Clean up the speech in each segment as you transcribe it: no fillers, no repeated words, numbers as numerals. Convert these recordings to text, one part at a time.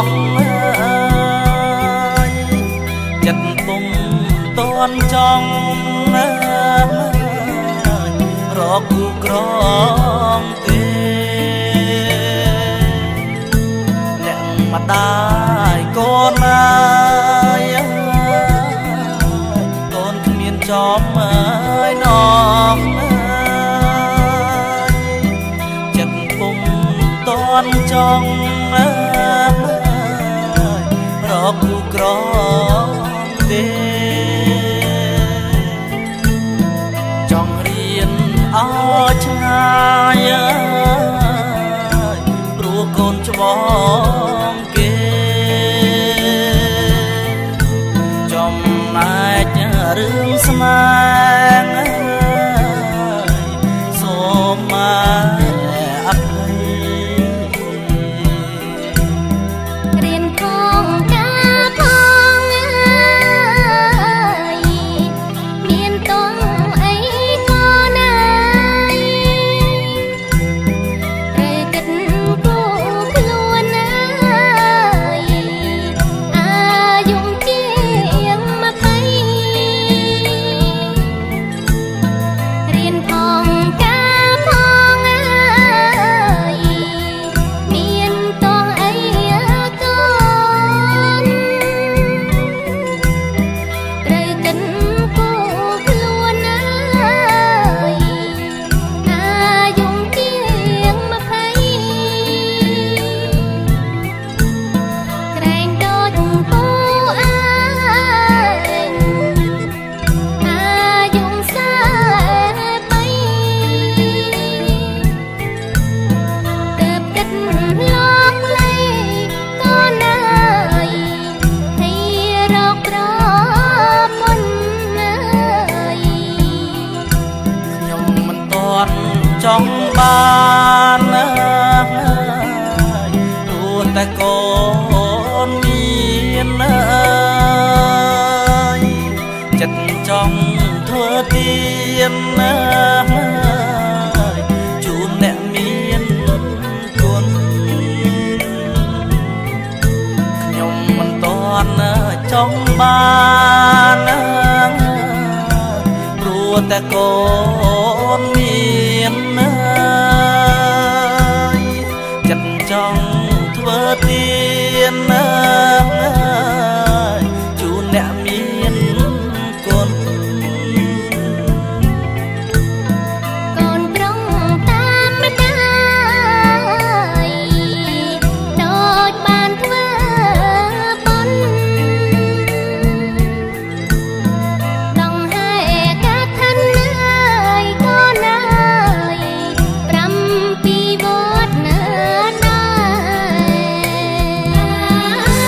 ងចិត្តពុំតន់ចង់រកគូក្រងទេអ្នកម្ដាយកូនណាយកូនគ្មានចំអើយនងចិត្តពុំតន់ចង់រកគូក្រងទេចង់រៀនឲ្យឆ្ងាយព្រោះកូនច្បងគេចំណែករឿងស្នេហ៍សូមមកអភ័យរៀនផងការផងមានតងអីក៏ណាយត្រូវគិតគូខ្លួនណាយអាយុជាង20រៀនផងការផងមានតងអីកូនត្រូវគិតគូខ្លួនណាយអាយុជាង20ក្រែងដូចពូអើយអាយុ40ទើបគិតលោកលៃក៏ណាយให้រកប្រពន្ធណាយខ្ញុំមិនតន់ចង់បានព្រោះតែកូនមានចិត្តចង់ធ្វើទៀនជូនអ្នកមានគុណខ្ញុំមិនតន់ចង់បានព្រោះតែកូនមានចិត្តចង់ធ្វើទៀនជូនអ្នកមានគុណកូនប្រុងតាមម្ដាយដូចបានធ្វើបុណ្យដងហែកាឋិនណាយក៏ណាយ7វត្តណាដែរ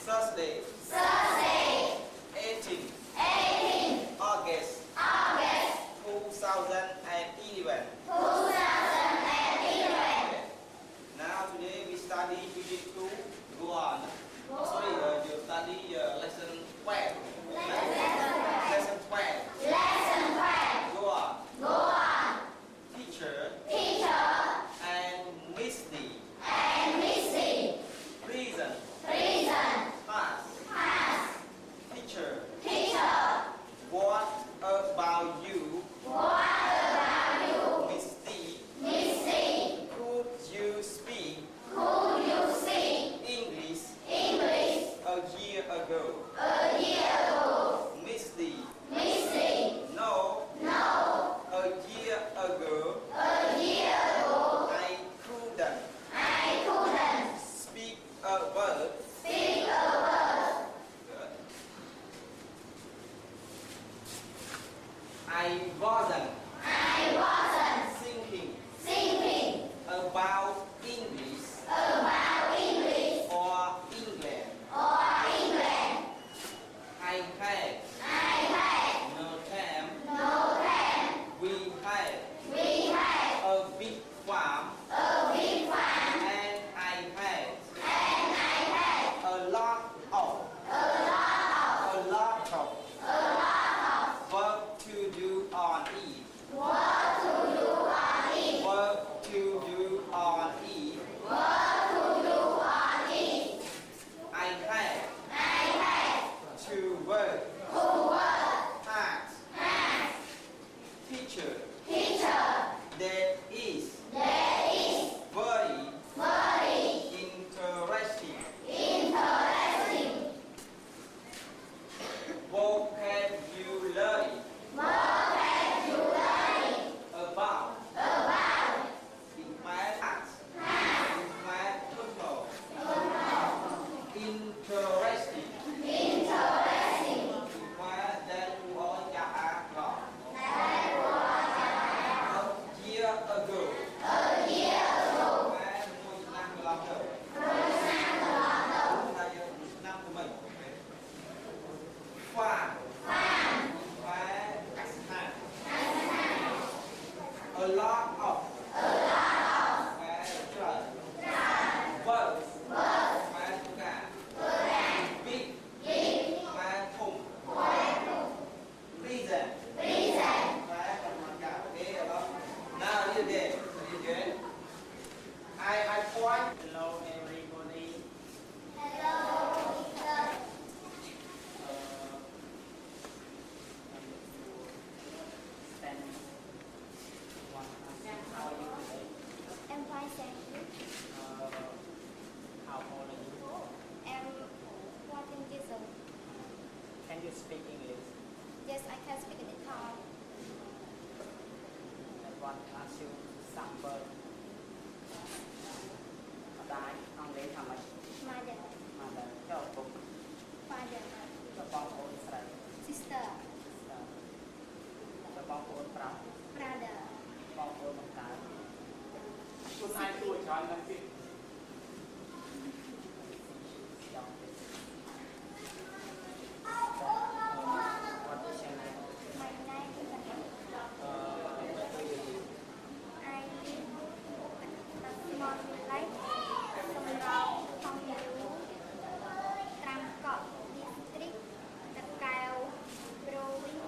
Thursday 18 August 2011. Now today we study unit 2. Go on. Sorry, you study lesson 12. Lesson 12. Go on. Teacher and Misty. Reason. Past. Teacher. What about you? Misty. Could you speak English a year ago? Misty. No. A year ago. I couldn't speak a word. Good. I wasn't thinking about English or England. I had no time. We had a big farm, and I had a lot of work to do on it. I had to work hard. Teacher, that is very interesting. Vocabulary about impact, total, interesting. That was a year ago. Farm. A lot of. Work. Big. Thùng. Reason. Now read it. I point. Hello everybody. How are you today? Em fine, thank you. How old are you? Em 14 years old. Can you speak English? Yes, I can speak in the car. I want to ask you some word. Đại, ông lấy thằng mày. Mother. Mother, cho bụng. Father. Cho con ôn sợi. Sister. Cho con ôn prao. Brother. Con ôn bằng cái.คุณaiช่วยช้อนกันสิ What is your name? My name is Where do you live? I live at a small village, Somrong, Thongyu, Tramkot district, Takao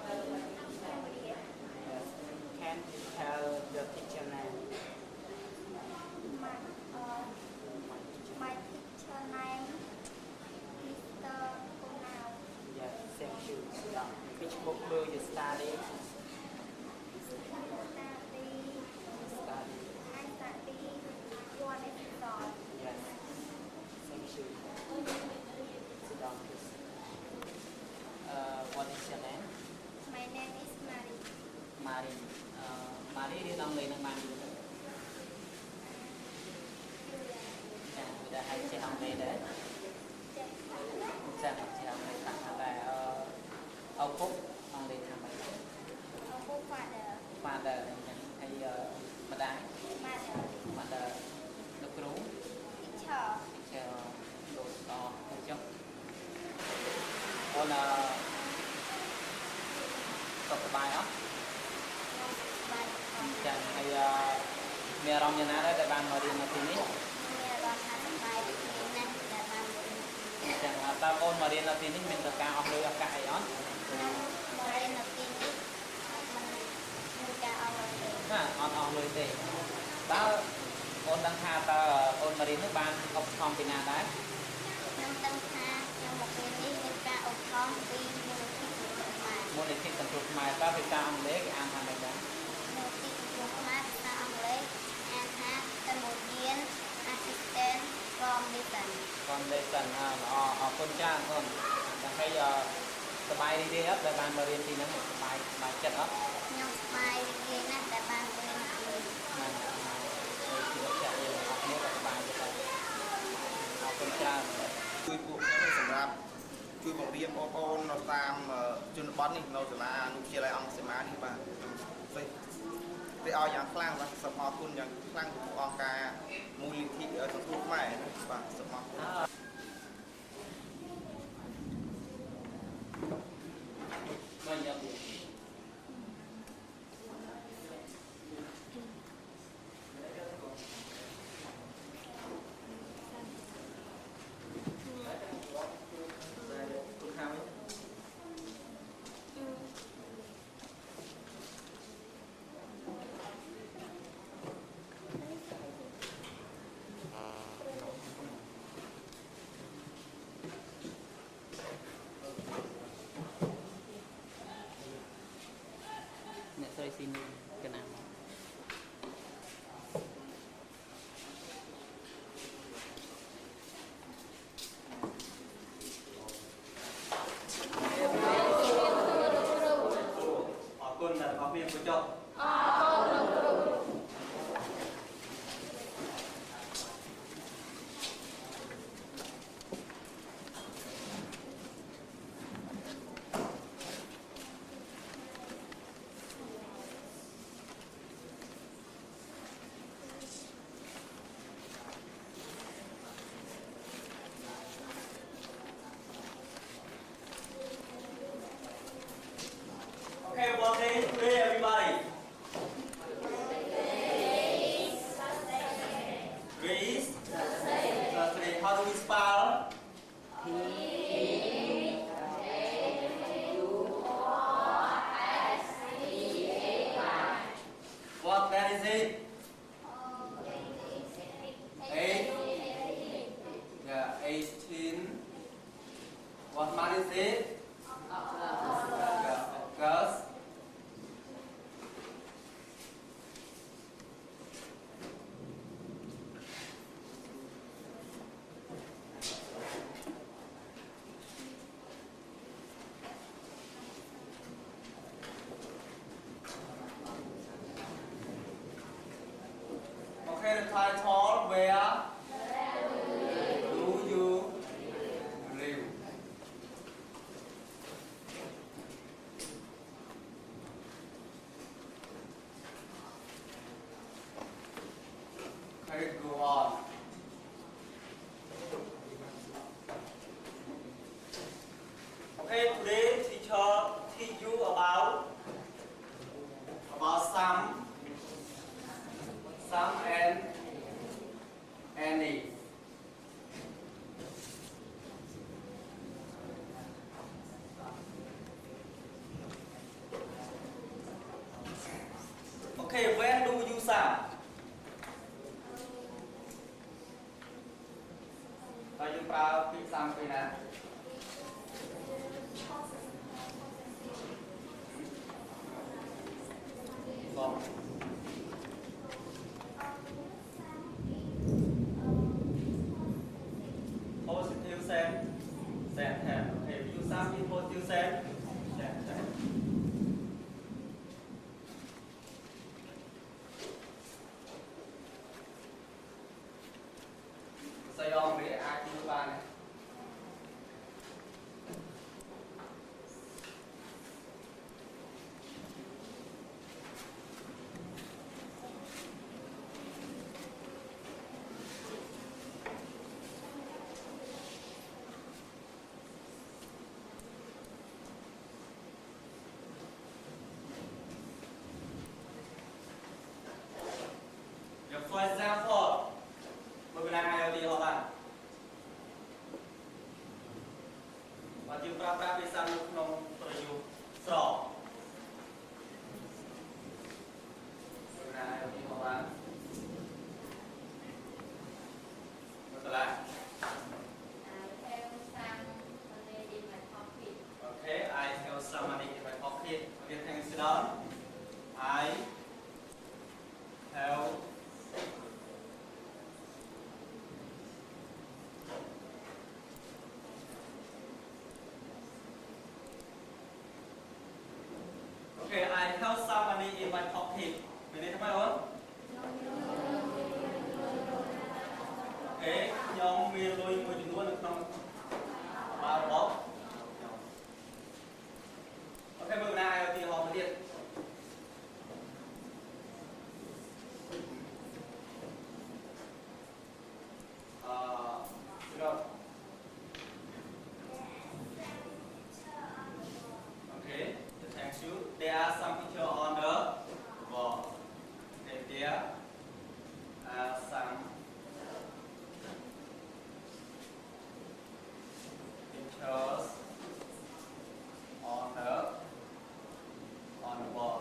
province, Cambodia. Yes. Can you tell your teacher name? My teacher name Mr. Konao. Yes, thank you. Which book do you study? Study. I study one episode. Yes. Thank you. Sit down, please. What is your name? My name is Marie. Marie. Marie đi đông lên mang gì đó. Người ta hay chị không về đấy. Rằng chị không về thẳng là ông Phúc ông đi thẳng là Ông Phúc father. Father hay Mother. Mother. Được rú. Teacher. Teacher đồ to hay chốc. con tập bài đó chẳng hay mẹ rong như nào đấy để bạn mà đi mà tin ý chẳng ta con mà đi là tin ý mình tất cả học đôi học cả ấy đó on lôi tê đó con đang tha ta con mà đi nước ban học xong thì nào đấy môn lịch thi cần thuộc mài ta phải ta ông lấy cái an hàng này đó còn đây cần con cha con hayสบายดีครับแต่บ้านมาเรียนทีนั้นสบายจัดครับยังสบายดีนะแต่บ้านเรียนทีนั่นทีนี้จะเรียนออกนี้ก็สบายจะไปเอาคนจ้างช่วยพวกนี้สำหรับช่วยบอกเรียนโอๆเราตามจุนบอลนี่เราจะมานุเชียร์องสมานี่บ้างไปเอาอย่างคลั่งว่าสมอคุณอย่างคลั่งออกกามูลิธิสังทุกใหม่บ้างสมอไม่ยับยั้งคุณข้าวไหมเนี่ยใส่ซีนกันน้ำคุณแต่ขอเพียงผู้จบOkay, what day today, everybody? Greece. Thursday. How do we spell? What that is it? 8. Yeah, 18. What month is it? August. Okay, the title, where do you live? Okay, go on. Okay, today teacher teach you about some and any. Okay, when do you sum? Rồi chúng ta bị sum cái nào? Vâng. Positive sense. Okay, you sum in positive sense. Sài Gòn để ai cũng ba này. dương pra pra bị sang lúc nông rồi dùng sọ này đi học bạn được là okay I have some money in my pocket okay thanks sit down I have okay I have some money in my pocket mình đi tham không okay nhóm miền đôi người chúng tôi được không bao bọc ok mừng nào thì họ mới điện rồi okay thank you there are some picture on the wall and there are some pictures on the wall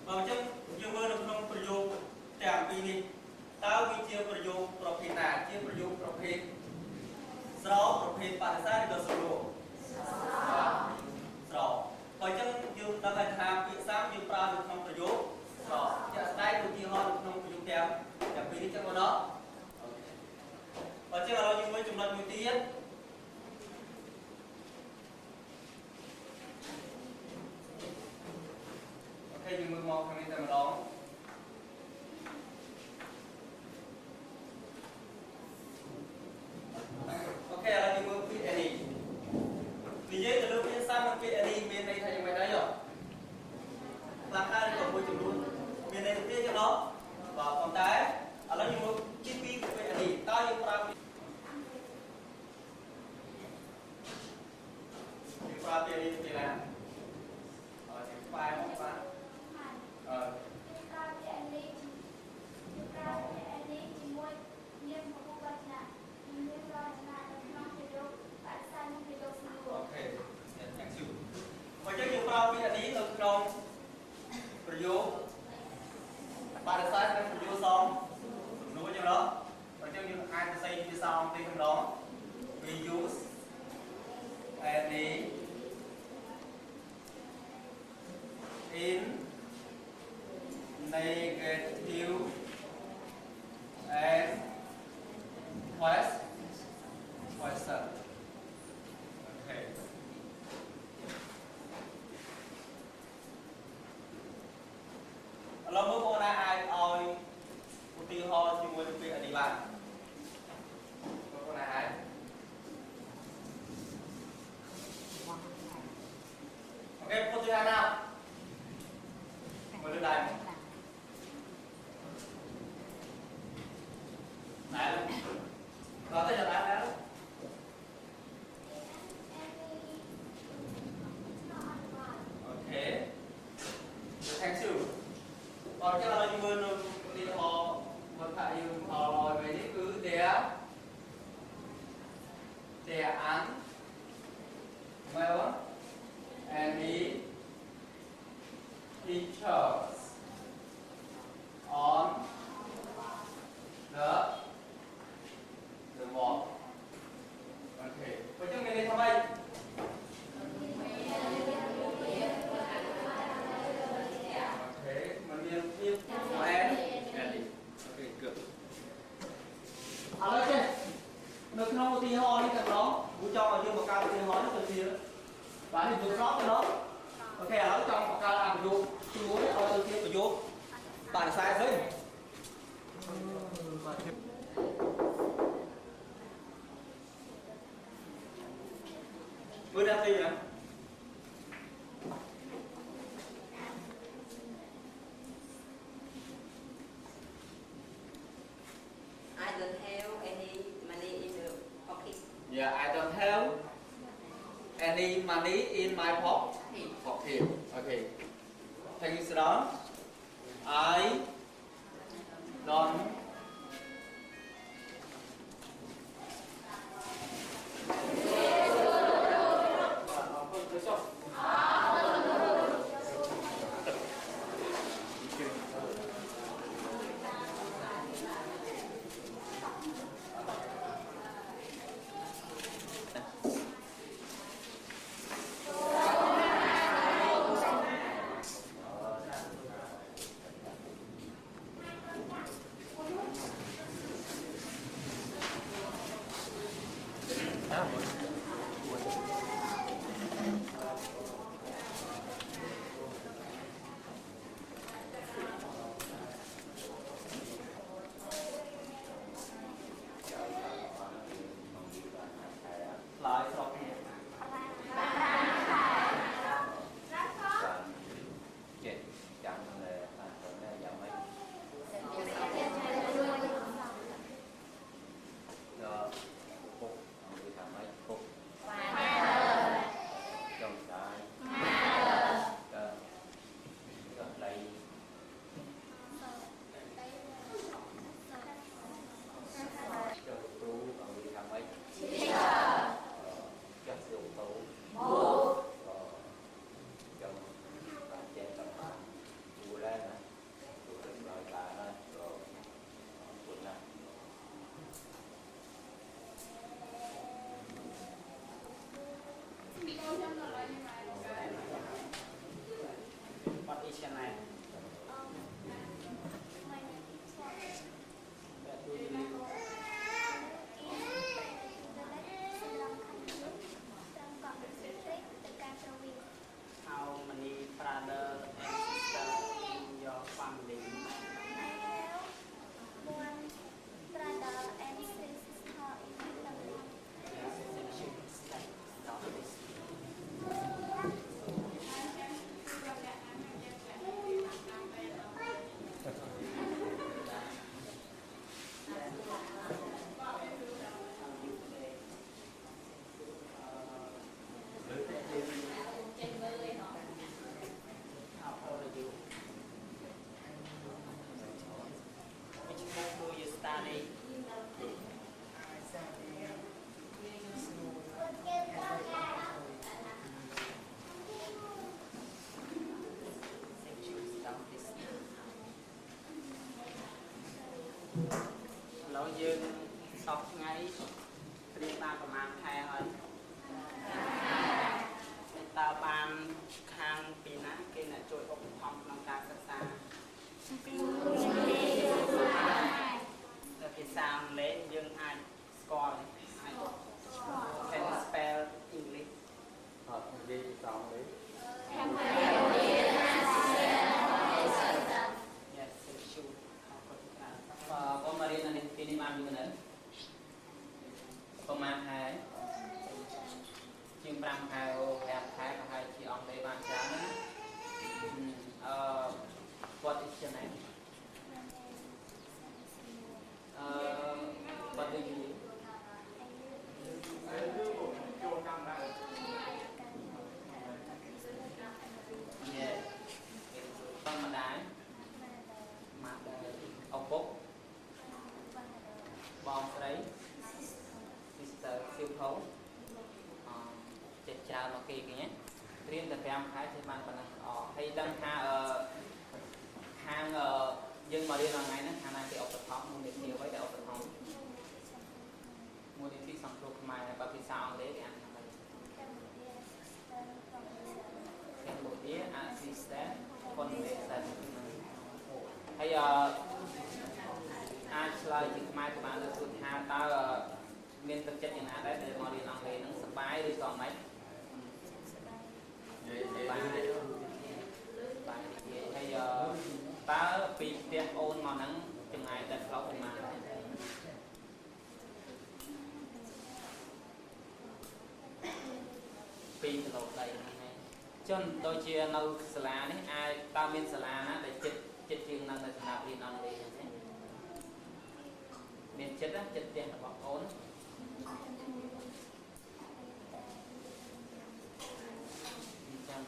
បើអញ្ចឹងយើងមើលនៅក្នុងប្រយោគទាំងពីរនេះតើវាជាប្រយោគប្រភេទណាជាប្រយោគប្រភេទស្រោប្រភេទបដិសេធឬក៏សំណួរស្រោហើយអញ្ចឹងយើងដឹងថាពាក្យសាមយើងប្រើនៅក្នុងប្រយោគស្រោជាក់ស្ដែងឧទាហរណ៍នៅក្នុងប្រយោគទាំងពីរនេះចឹងបងណោះអូខេបើអញ្ចឹងឥឡូវយើងមើលចំណុចមួយទៀតអូខេយើងមើលមកខាងនេះតែម្ដងអូខេឥឡូវយើងមើលពាក្យនេះនិយាយទៅលើពាក្យសាមនិងពាក្យនេះមានន័យថាយ៉ាងម៉េចដែរយោខ្លះខ្លះក៏មួយចំនួនមានន័យទៅទៀតចឹងណោះបាទប៉ុន្តែឥឡូវយើងមើលជាពីរពាក្យនេះតើយើងប្រើពាក្យនេះពីណាជាផ្លែមកបាទជាមួយនាមពពុវចនៈមានរចនានៅក្នុងប្រយោគបដិសេធនិងប្រយោគសំណួរអូខេ thank you បើយើងប្រើពាក្យនេះនៅក្នុងប្រយោគបដិសេធនិងប្រយោគសំណួរចឹងណោះបើយើងអាចសរសេរភាសាអង់គ្លេសម្ដង we use any in negative and question okay ឥឡូវមើលបងណាអាចឲ្យឧទាហរណ៍ជាមួយនឹងពាក្យនេះបានបងណាអាចអូខេពុទ្ធយាណាមើលដែរដែរcó tới giờ bạn đó ok thank you còn cái là như bên đi họ một thầy họ nói về những cứ để ăn well and he teachers on the wall. Okay. Vậy chứ mình đi thăm ai? Okay. Mình đi tiếp của em. Okay, good. Alo chứ. Nó không tí ho đi cần đó. Vũ cho vào dương một cao tí ho nó cần gì nữa. Bạn thì vượt sót cái đó. Ok, ở trong một cao làm vô. Chú muối ở từ kia vô. Bạn sai rồi. Bữa đang đi nè. I don't have any money in the pocket. Yeah, I don't have any money in my pocket. Okay. Thank you, sit down. I don't lâu dương sọc ngay riêng banประมาณ hai rồi ta ban khang pì ná kia là trôi ốc hồng nông ta sắc xa rồi cái sao lấy dương ai score ai can spell English học đi xong đấy yes sure con Maria là tin mang như thế con mang hai chương 5 hai ô em thái và hai chị ông đây ban chán what is your name what do you do yeah con mà đái mặt ông bốc bom đấy sister siêu thấu chết chào nó kỳ nhé riêng từ em khái trên bàn phần hay đăng hàng dân mà đi là ngày nó hàng này thì ốc tập học mua được nhiều với ốc tập học mua đi phi xong rồi mai là bao phi sao đấy để ăn cái buổi tía assistant foundation hay ai chơi thì mai của bạn được tụi ha ta miền thực chất như nào đấy để mà đi làm nghề nó sắp bái đi còn mấy bài hay ta bị tiết ôn mà nắng chừng ngày đặt lâu mà pin lâu đây chân đôi chia nâu sả đấy ai ta miền sả á để chết chừng năng là nào đi năng đi miền chết á chết tiền là bọc ôn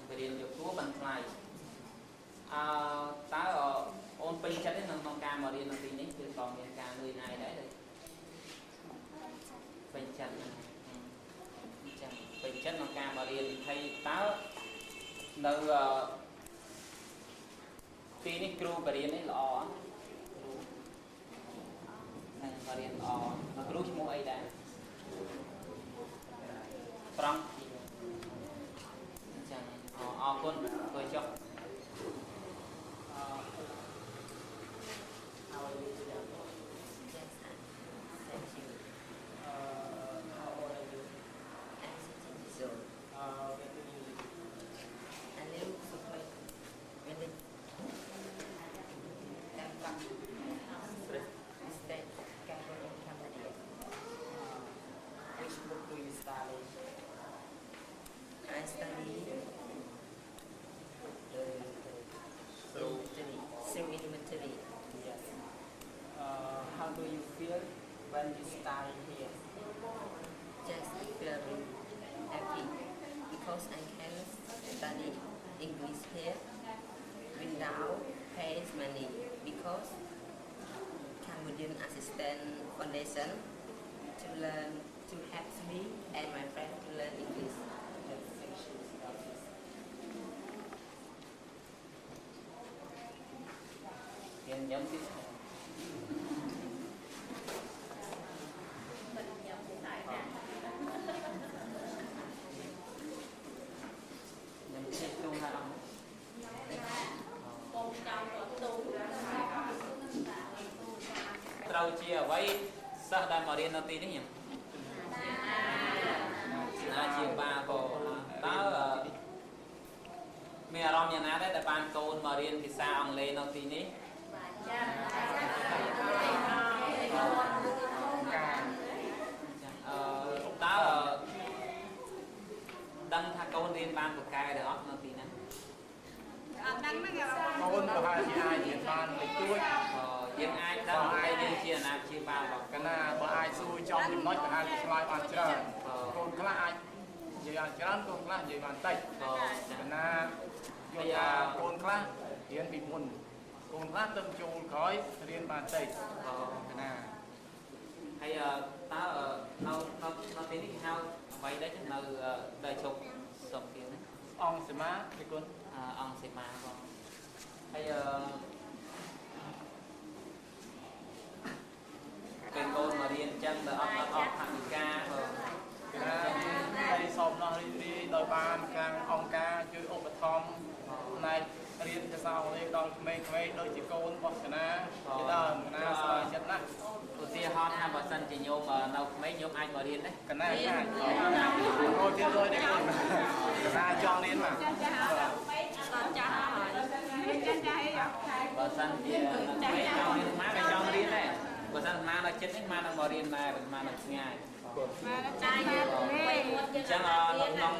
về điện được chúa bằng này ta ở ôn pin chất đấy nông cam mà điện là tí đấy từ còn miền ca người này đấy rồi pin chất pin chất nông cam mà điện thay ta đâu tí này kêu về điện đấy lọ mà điện lọ mà kêu chỉ mua ấy đã from con tôi cho Yes, thank you. How old are you? I'm 16 years old. Where do you live? I live in Bangkok, state, Cambodia, Cambodia. Which book do you study? I study elementary. Yes. How do you feel when you study here? Just very happy because I can study English here without pay money because Cambodian Assistant Foundation to learn to help me and my friend to learn English. Hiện giống tí nhầm chết chung hay không? Trâu chia với sao đang mà điên nó tí đấy nhỉ? Chia ba cô tớ mẹ rong nhà ná đấy tại ban tôn mà điên thì sao ông lên nó tí ní tớ đăng tha câu liên ban của cai để ốc nó tí nè con của hai chị ai diễn ban lịch tuổi diễn ai đó ai diễn chia nào chia ba vào cái nào mà ai xui trong những nói của hai slide bàn chơi con cái ai gì ăn chán con cái gì bàn tay cái nào bây giờ con cái diễn bị buồn con cái tâm trùng khói liên bàn tay cái nào hay tao nó tí cái hao vậy đấy chứ nào đời chụp sọc kia đấy ông sẽ má thì con ông sẽ mà còn hay ដល់ក្មេងៗដូចជាកូនរបស់កណាជាដើមកណាស្គាល់ចិត្តណាស់ ឧទាហរណ៍ថាបើសិនជាញោមនៅក្មេងញោមអាចមករៀនដែរ កណាអាចអូទៀតrồiនេះកណាចង់រៀនមក បើសិនជាក្មេងចង់រៀនមកក៏ចង់រៀនដែរបើសិនមកនៅចិត្តនេះមកនឹងមករៀនដែរបើមកនៅឆ្ងាយអញ្ចឹងនៅក្នុង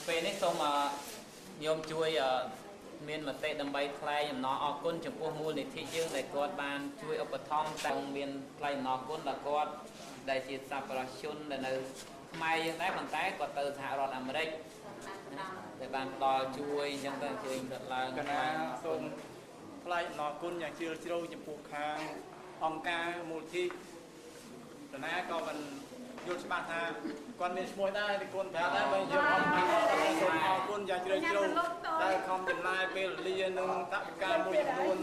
ពេលនេះសូមញោមជួយមានមតិដើម្បីថ្លែងអំណរអគុណចំពោះមូលនិធិយើងដែលគាត់បានជួយឧបត្ថម្ភតាំងមានថ្លែងអំណរគុណដល់គាត់ដែលជាសប្បុរសជនដែលនៅខ្មែរយើងដែរប៉ុន្តែគាត់ទៅសហរដ្ឋអាមេរិកដែលបានផ្ដល់ជួយអញ្ចឹងទៅអញ្ជើញគាត់ឡើង កណាសូមថ្លែងអំណរគុណយ៉ាងជ្រាលជ្រៅចំពោះខាងអង្គការមូលនិធិកណាក៏មិនយល់ច្បាស់ថាគាត់មានឈ្មោះដែរទីគុណប្រាប់ដែរបើយកអង្គការសូមអរគុណយ៉ាងជ្រាលជ្រៅដែលខំចំណាយពេលវេលានិងថវិកាមួយចំនួន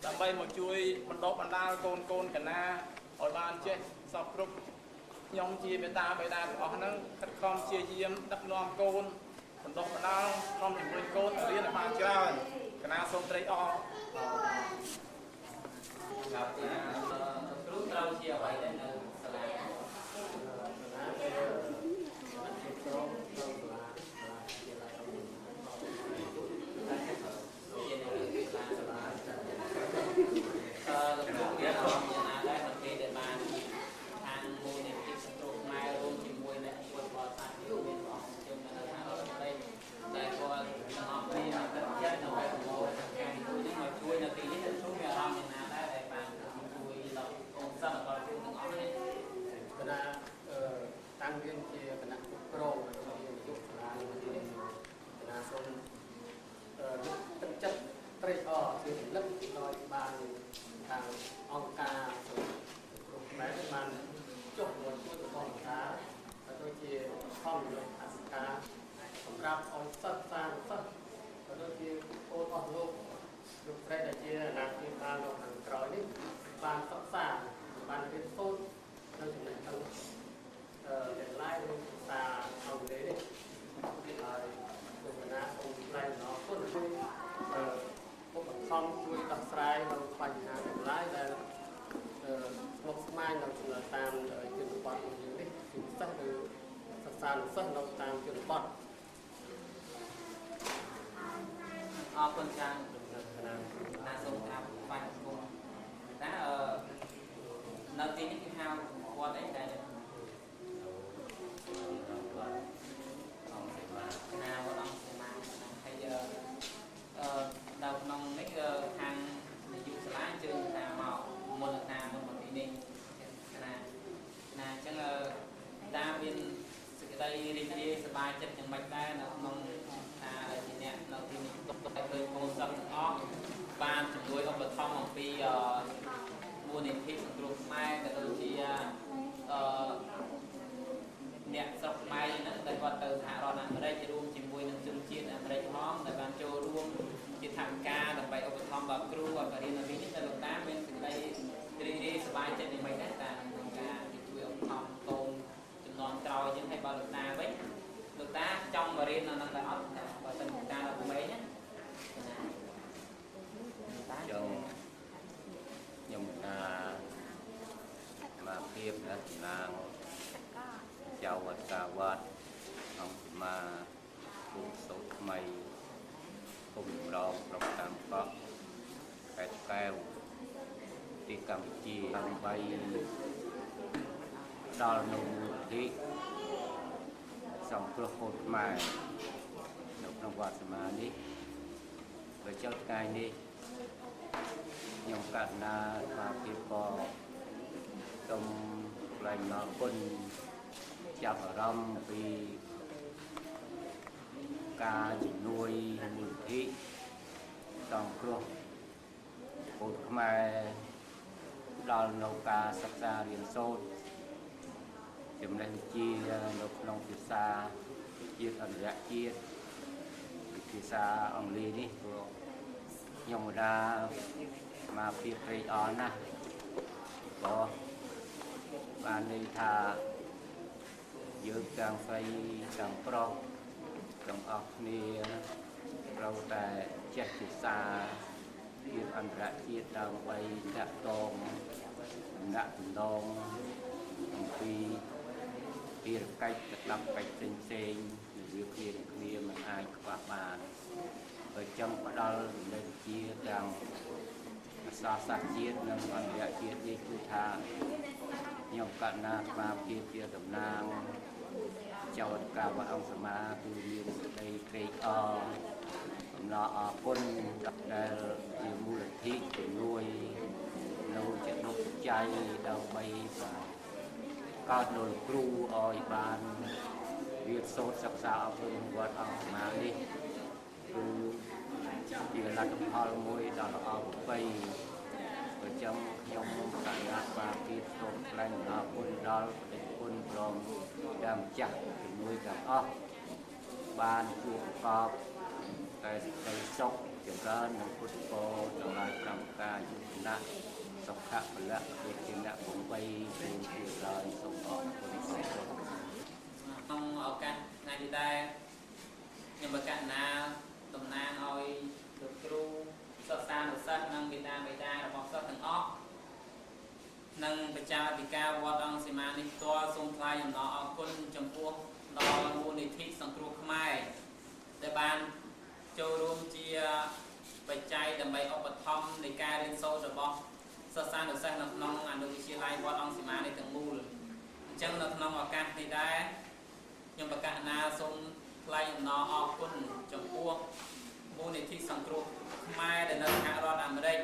ដើម្បីមកជួយបណ្ដុះបណ្ដាលកូនកណាឲ្យបានចេះសពគ្រប់ខ្ញុំជាមេត្តាបិតាទាំងអស់ហ្នឹងខិតខំព្យាយាមដឹកនាំកូនបណ្ដុះបណ្ដាលខំជំរុញកូនរៀនឲ្យបានច្រើនកណាសូមត្រេកអរ គ្រូត្រូវជាអ្វីដែលនៅសាលាតាំងរៀនជាគណៈគ្រប់គ្រងរបស់យើងយុគសាលានេះគណៈសូមទឹកចិត្តត្រេកអរជារលឹកដោយបានខាងអង្គការគ្រប់ខ្មែរបានចុះមកជួយដល់ការក៏ដូចជាខំរំអាសការសម្រាប់ឲ្យសិស្សសាស្ត្រសិស្សក៏ដូចជាអូនអស់លោកលោកស្រីដែលជាអាណាព្យាបាលនៅខាងក្រោយនេះបានសិក្សាបានរៀនសូត្រនៅចំណេះដឹងដែលឡាយក្នុងភាសាអង់គ្លេសនេះហើយលោកកណាសូមថ្លែងអំណរគុណជួយឧបត្ថម្ភជួយដោះស្រាយនៅបញ្ហាទាំងឡាយដែលស្មុគស្មាញនៅតាមជនបទរបស់យើងនេះគឺសិស្សឬសិក្សានុសិស្សនៅតាមជនបទ អរគុណច្រើនណាសូមក្រាបថ្វាយបង្គំតែនៅទីនេះគឺហៅគាត់អីដែរណាវត្តអង្គសេមាហើយនៅក្នុងនេះខាងនាយកសាលាជើញថាមកមុនថាមកទីនេះណាអញ្ចឹងតាមមានសេចក្តីរីករាយសប្បាយចិត្តយ៉ាងម៉េចដែរនៅក្នុងថាជាអ្នកនៅទីនេះទុកតែឃើញកូនសិស្សទាំងអស់បានជំនួយឧបត្ថម្ភអំពីមូលនិធិសង្គ្រោះខ្មែរក៏ដូចជាអ្នកស្រុកខ្មែរហ្នឹងដែលគាត់ទៅសហរដ្ឋអាមេរិករួមជាមួយនឹងជនជាតិអាមេរិកផងដែលបានចូលរួមជាថវិកាដើម្បីឧបត្ថម្ភដល់គ្រូគាត់រៀននៅទីនេះតែលោកតាមានសេចក្តីរីករាយសប្បាយចិត្តយ៉ាងម៉េចដែរតាមក្នុងការជួយឧបត្ថម្ភកូនចំនួនក្រោយជាងឲ្យបើលោកតាវិញលោកតាចង់មករៀននៅនឹងតែអត់បើសិនលោកតានៅក្មេងណាខ្ញុំមកពីណាឡើងចៅវត្តសាវត្តអង្គមកគូសូត្រថ្មីគុំរងប្រតាមកោះខេត្តកែវទីកម្ពុជាដើម្បីដល់នូវទីសង្គ្រោះកូនខ្មែរនៅក្នុងវត្តសមានេះបើចុះថ្ងៃនេះខ្ញុំកណ្ណាថាពីពសូមថ្លែងអំណរគុណចាប់អារម្មណ៍ពីការជំនួយមូលនិធិសង្គ្រោះកូនខ្មែរដល់នៅការសិក្សារៀនសូត្រចំណេះវិជ្ជានៅក្នុងភាសាជាតិអន្តរជាតិភាសាអង់គ្លេសនេះព្រោះខ្ញុំមកពីត្រេកអរណាស់ព្រោះបានន័យថាយើងទាំងស្រីទាំងប្រុសទាំងអស់គ្នាត្រូវតែចេះភាសា ជាតិអន្តរជាតិដើម្បីតាក់ទងដំណាក់ដំណងអំពីភារកិច្ចកាតព្វកិច្ចផ្សេងៗវាគ្នាមិនអាចខ្វះបានបើចង់ផ្ដល់ដំណេកជាទាំងអក្សរសាស្ត្រជាតិនិងអន្តរជាតិនេះគឺថាខ្ញុំកណ្ណាស្មារតីជាតំណាងចៅអធិការវត្តអង្គសមាគឺមានសេចក្តីត្រេកអរអំណរអរគុណដែលជាមូលធិជំនួយនៅចំណុចចៃដើម្បីកោតលោកគ្រូឲ្យបានរៀនសូត្រសិក្សាអប់រំវត្តអង្គសមានេះគឺជាលទ្ធផលមួយដ៏ល្អប្រពៃបើចឹងខ្ញុំកណ្ដាលបាពីសូមថ្លែងអរគុណដល់ព្រះគុណព្រមទាំងម្ចាស់ជំនួយទាំងអស់បានជួបប្រកបតែសេចក្តីសុខចម្រើននិងពុទ្ធពរដល់ឡាយកម្មការយុវណៈសុខៈពលៈវិជ្ជាអ្នកបំបីជាឡើយសូមអរគុណក្នុងឱកាសថ្ងៃនេះដែរខ្ញុំបកណ្ណាតំណាងឲ្យលោកគ្រូសិស្សានុសិស្សនិងបេតារបស់សិស្សទាំងអស់និងប្រជាអធិការវត្តអង្គសមានេះផ្ទាល់សូមថ្លែងអំណរអគុណចំពោះដល់មូលនិធិសង្គ្រោះខ្មែរដែលបានចូលរួមជាបច្ច័យដើម្បីឧបត្ថម្ភនៃការរៀនសូត្ររបស់សិស្សានុសិស្សនៅក្នុងអនុវិទ្យាល័យវត្តអង្គសមានេះទាំងមូលអញ្ចឹងនៅក្នុងឱកាសនេះដែរខ្ញុំបកណ្ណាសូមថ្លែងអំណរអគុណចំពោះមូលនិធិសង្គ្រោះខ្មែរដែលនៅសហរដ្ឋអាមេរិក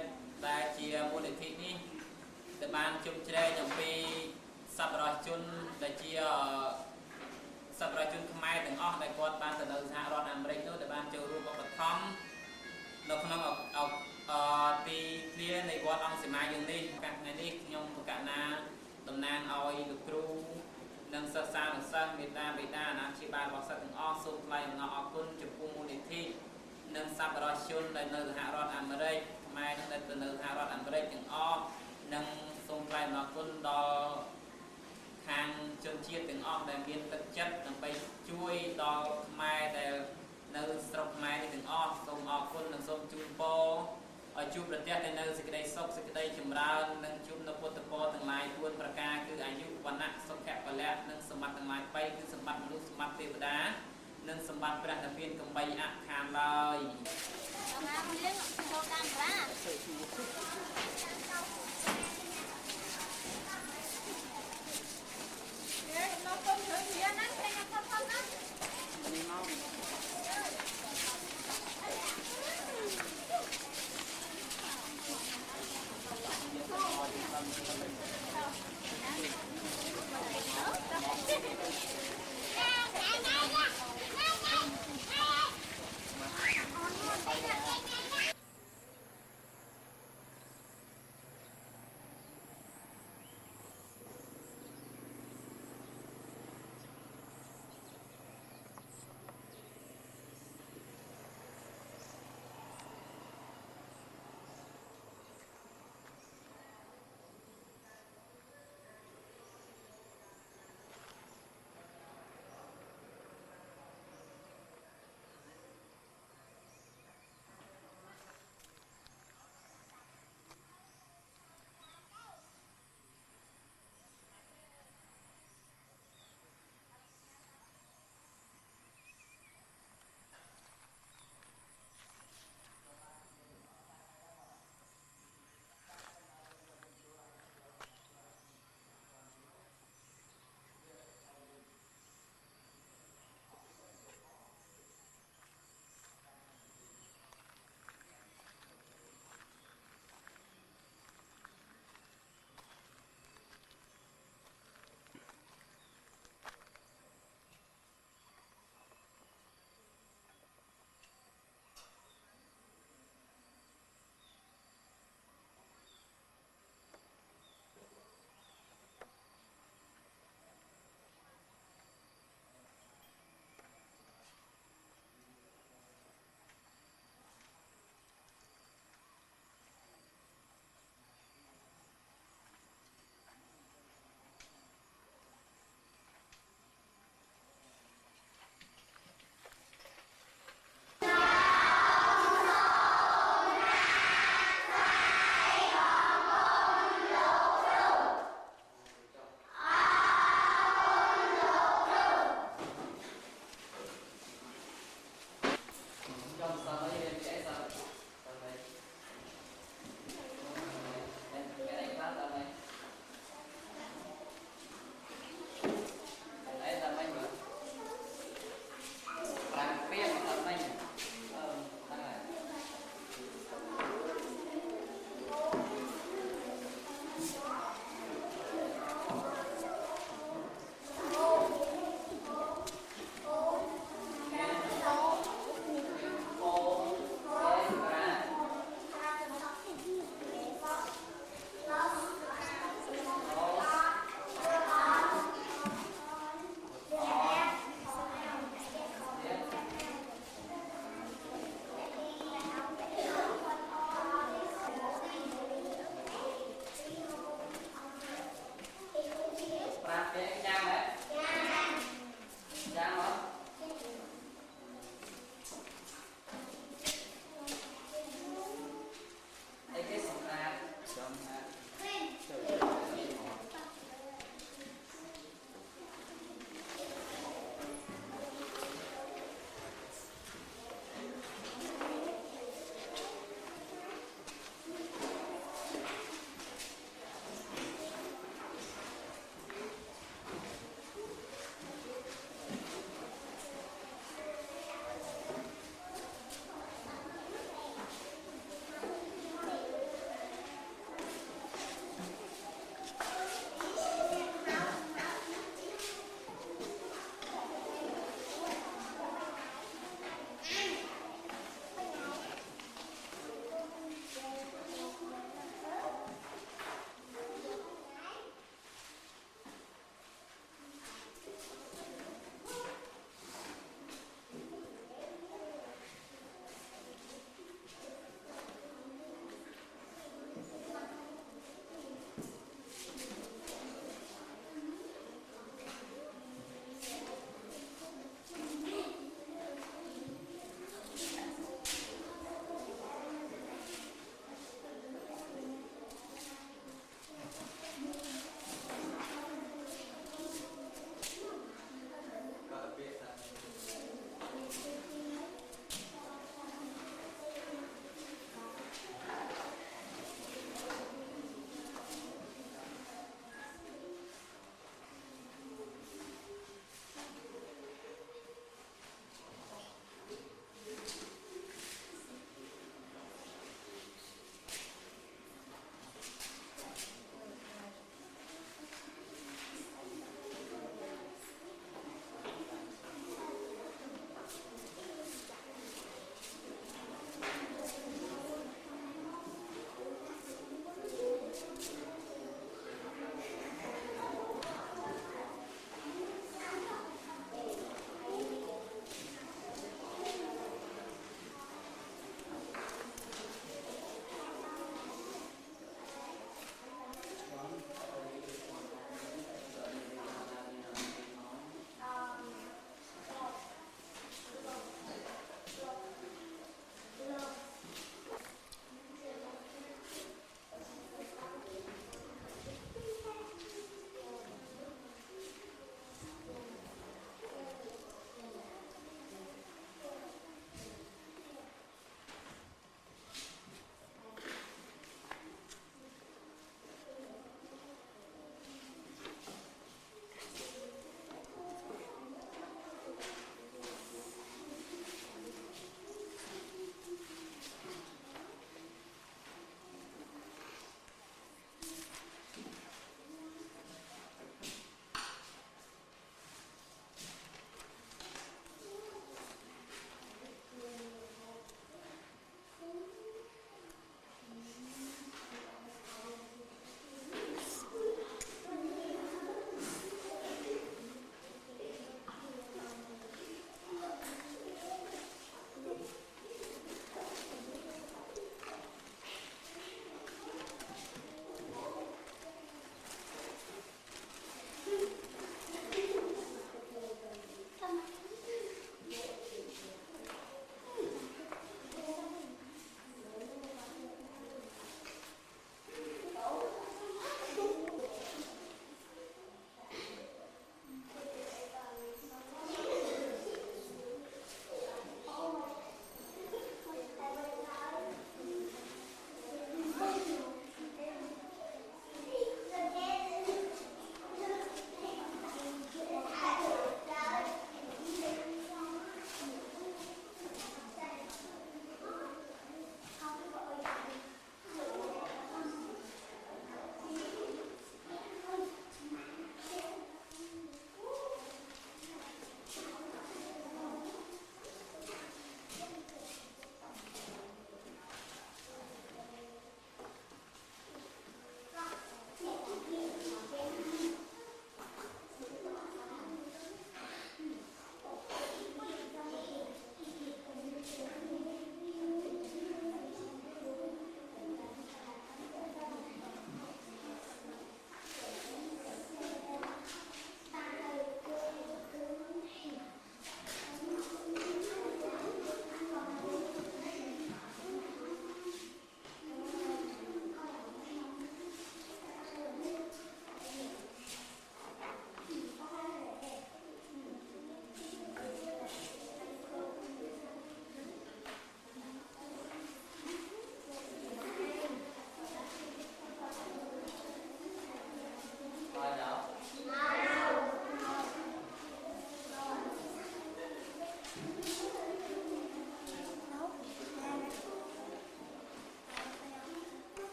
ដែលជាមូលនិធិនេះដែលបានជុំជ្រែងអំពីសប្បុរសជនដែលជាសប្បុរសជនខ្មែរទាំងអស់ដែលគាត់បានទៅនៅសហរដ្ឋអាមេរិកនោះដែលបានចូលរួមឧបត្ថម្ភនៅក្នុងទីធ្លានៃវត្តអង្គសមាយើងនេះឱកាសថ្ងៃនេះខ្ញុំបកណ្ណាតំណាងឲ្យលោកគ្រូនិងសិស្សានុសិស្សមេត្តាបេតាអាណាព្យាបាលរបស់សិស្សទាំងអស់សូមថ្លែងអំណរអគុណចំពោះមូលនិធិនិងសប្បុរសជនដែលនៅសហរដ្ឋអាមេរិកខ្មែរដែលទៅនៅសហរដ្ឋអាមេរិកទាំងអស់និងសូមថ្លែងអំណរគុណដល់ខាងជនជាតិទាំងអស់ដែលមានទឹកចិត្តដើម្បីជួយដល់ខ្មែរដែលនៅស្រុកខ្មែរនេះទាំងអស់សូមអរគុណនិងសូមជូនពរឲ្យជួបប្រទះតែនៅសេចក្តីសុខសេចក្តីចម្រើននិងជួបនៅពុទ្ធពរទាំងឡាយ4ប្រការគឺអាយុវណ្ណៈសុខៈពលៈនិងសម្បត្តិទាំងឡាយ3គឺសម្បត្តិមនុស្សសម្បត្តិទេវតានិងសម្បត្តិព្រះនិព្វានកំបីអខានឡើយ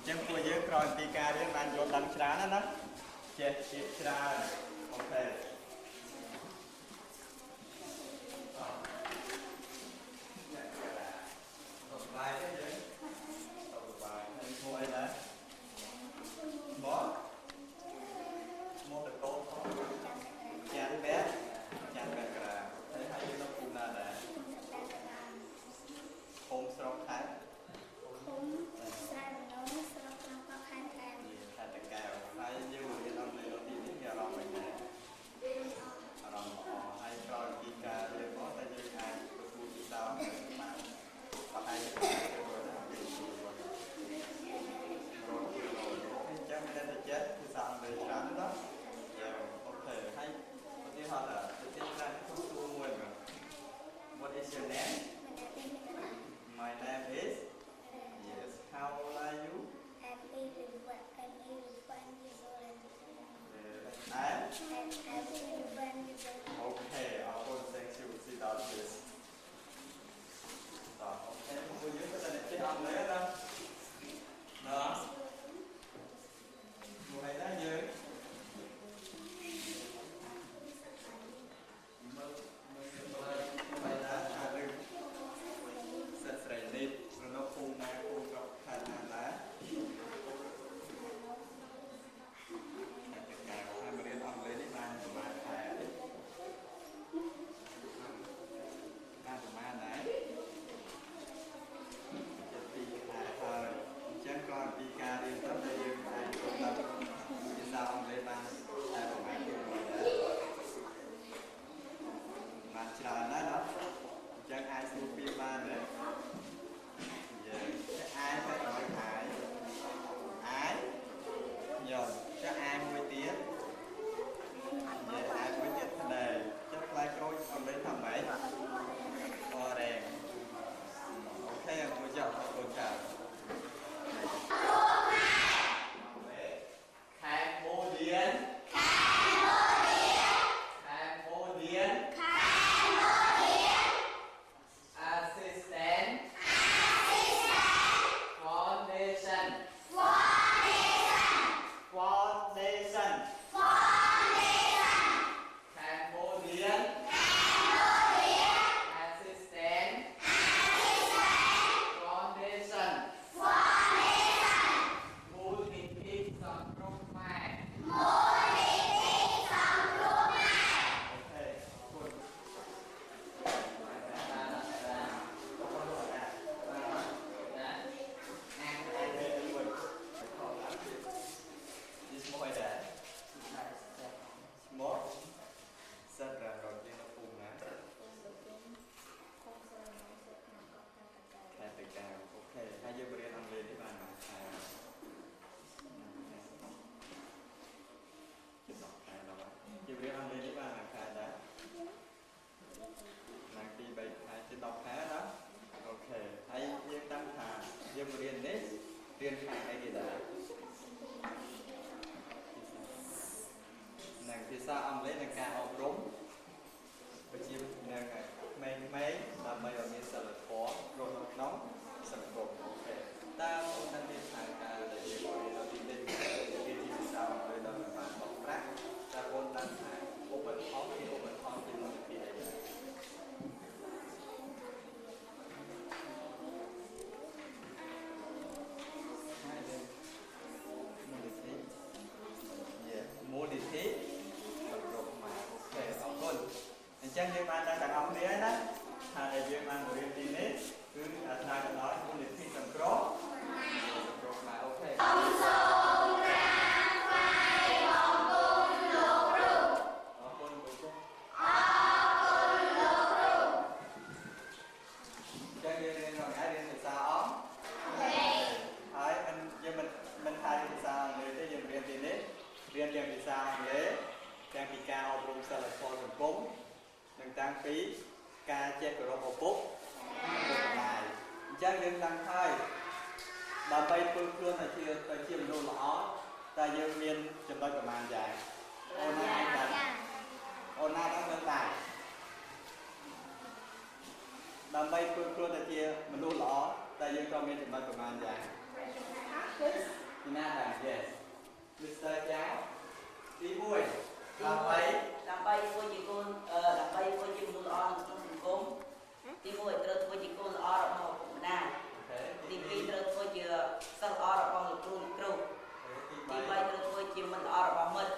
Chân của dương rồi thì ca đến bàn vô đăng trá nó chết chết trá ok bài thế gì bài ngồi đấy bó một được tốt chán bé cả thấy hay nó cũng là để hôm sau thái hay như người ta này nó đi đến nhà lòng mình này lòng họ hay coi đi ca để có tay như ai tôi đi sao mà hay រៀនទាំងភាសាអង់គ្លេសទាំងពីការអប់រំសិលធម៌សង្គមនិងតាំងពីការចេះគោរពឪពុកម្ដាយអញ្ចឹងយើងដឹងហើយដើម្បីធ្វើខ្លួនទៅជាមនុស្សល្អតែយើងមានចំណុចប្រមាណយ៉ាងអូនណាដឹងដែរដើម្បីធ្វើខ្លួនទៅជាមនុស្សល្អតែយើងក៏មានចំណុចប្រមាណយ៉ាងពីណាដែរ yes Mr. ចាទី1ដើម្បីធ្វើជាកូនដើម្បីធ្វើជាមនុស្សល្អក្នុងសង្គមទី1ត្រូវធ្វើជាកូនល្អរបស់ឪពុកម្ដាយទី2ត្រូវធ្វើជាសិស្សល្អរបស់លោកគ្រូទី3ត្រូវធ្វើជាមិត្តល្អរបស់មិត្ត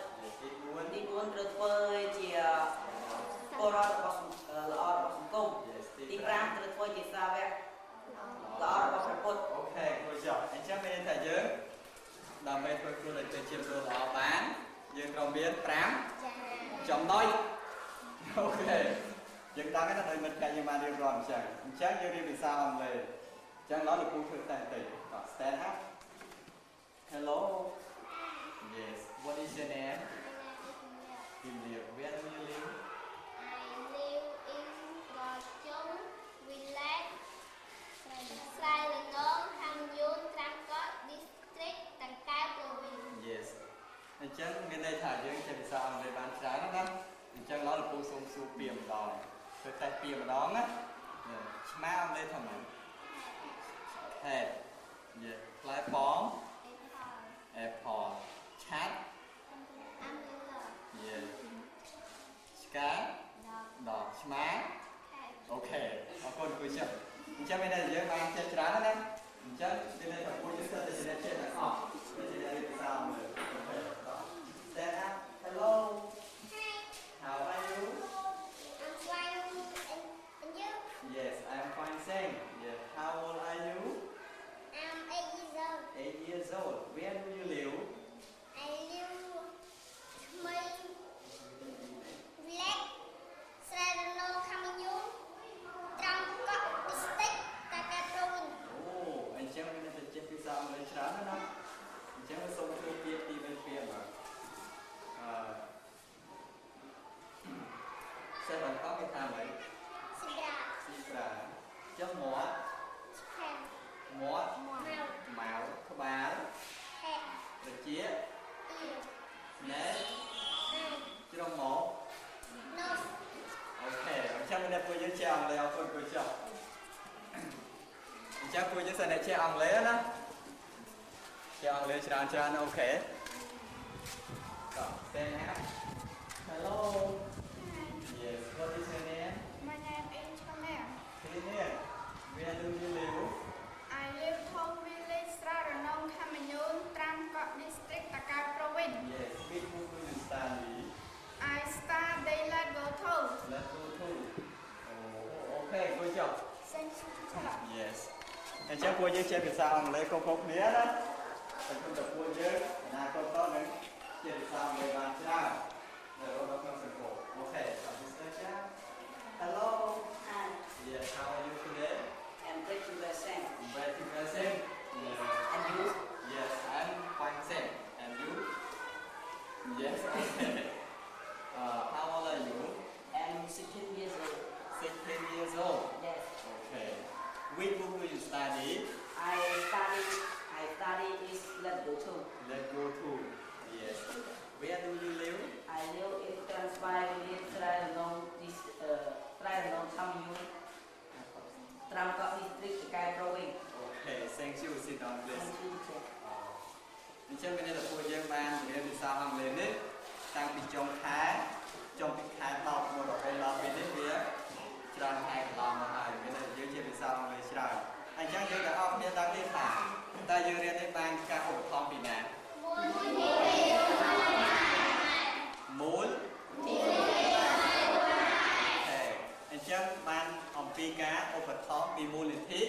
ទី4ត្រូវធ្វើជាពលរដ្ឋរបស់ល្អរបស់សង្គមទី5ត្រូវធ្វើជាសាវកល្អរបស់ព្រះពុទ្ធអូខេគួរចុះអញ្ចឹងមានថាយើងដើម្បីធ្វើខ្លួនឲ្យទៅជាមនុស្សល្អបានយើងត្រូវមាន5ចំណុចអូខេយើងដឹងណាដោយមិត្តភក្តិយើងបានរៀបរាប់អញ្ចឹងយើងរៀនភាសាអង់គ្លេសអញ្ចឹងឡើយលោកគ្រូធ្វើតែបន្តិច stand up hello yes what is your name where do you live I live in Gorchung village Sai Lenong Hang Yun Tramkot district Tangkai province yes អញ្ចឹងមានន័យថាយើងចេះភាសាអង់គ្លេសបានច្រើនណាស់អញ្ចឹងឡើយលោកគ្រូសូមសួរពីម្ដងធ្វើតែពីម្ដងណាឆ្មាអង់គ្លេសថាម៉េច head yes ផ្លែប៉ោម apple ឆាត់ yes ឆ្កាដកឆ្មាអូខេអរគុណគូចុះអញ្ចឹងមានន័យថាយើងបានចេះច្រើនណាស់អញ្ចឹងមានន័យថាគូយើងសិតតែចេះទាំងអស់វាជាភាសាអង់គ្លេស Stand up hello how are you I'm fine and you yes I'm fine saying yes how old are you I'm 8 years old 8 years old where do you live I live my village Sai Lenong Hang Yun Tramkot district Tangkai province អូអញ្ចឹងមានតែចេះភាសាអង់គ្លេសច្រើនណាស់អញ្ចឹងសូមធ្វើពាក្យទីវិញពីមកសេះបន្តគេថាម៉េច Sibra ស៊ីប្រាចុះមាត់ Pen មាត់ Mouth ម៉ៅក្បាល Head ត្រចៀក Ear ណែ Eye ជ្រុងមក Nose អូខេអញ្ចឹងមានតែពួកយើងចេះអង់គ្លេសអរគុណគូចុះអញ្ចឹងពួកយើងសិនតែចេះអង់គ្លេសណាចេះអង់គ្លេសច្រើនអូខេក៏ stand up hello yes what is your name My name is Chanel. Chanel where do you live I live home village Sai Lenong Hang Yun Tramkot district Tangkai province. yes which book do you study I study Let Go To. let's go to អូខេគូចុះ Thank you teacher. yes អញ្ចឹងពួកយើងចេះភាសាអង់គ្លេសគ្រប់គ្នាណាតែគុំតែពួកយើងអនាគតតនឹងចេះភាសាអង់គ្លេសបានច្រើននៅក្នុងសង្គមអូខេ Mr. Cha hello Hi yes how are you today I'm breaking the same very present yes and you yes I'm fine same and you yes okay how old are you I'm 16 years old 16 years old yes okay which book do you study I study is Let Go To. let's go to yes where do you live I live in Transpai village Sai Lenong Hang Yun Tramkot district Tangkai province. okay thank you sit down please Thank you teacher. អញ្ចឹងមានន័យថាពួកយើងបានរៀនភាសាអង់គ្លេសនេះតាំងពីចុងខែ10មករហូតដល់ពេលនេះវាច្រើនខែកន្លងមកហើយមានន័យថាយើងជាភាសាអង់គ្លេសច្រើនអញ្ចឹងយើងទាំងអស់គ្នាដឹងទេថាតើយើងរៀននេះបានការឧបត្ថម្ភពីណាមូលអញ្ចឹងបានអំពីការឧបត្ថម្ភពីមូលនិធិ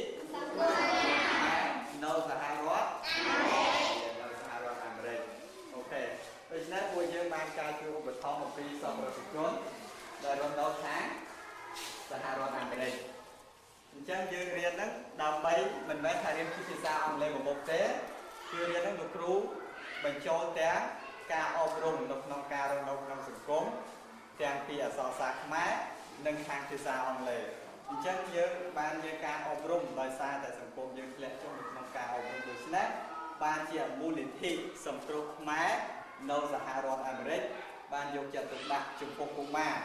នៅសហរដ្ឋអាមេរិកអូខេដូច្នេះពួកយើងបានការជួយឧបត្ថម្ភអំពីសប្បុរសជនដែលរស់នៅខាងសហរដ្ឋអាមេរិកអញ្ចឹងយើងរៀនហ្នឹងដើម្បីមិនមែនថារៀនភាសាអង់គ្លេសមួយមុខទេគឺរៀនហ្នឹងលោកគ្រូបញ្ចូលទាំង ការអប់រំនៅក្នុងការរស់នៅក្នុងសង្គមទាំងពីអក្សរសាស្ត្រខ្មែរនិងខាងភាសាអង់គ្លេសអញ្ចឹងយើងបានមានការអប់រំដោយសារតែសង្គមយើងធ្លាក់ចុះនៅក្នុងការអប់រំដូច្នេះបានជាមូលនិធិសង្គ្រោះខ្មែរនៅសហរដ្ឋអាមេរិកបានយកចិត្តទុកដាក់ចំពោះកុមារ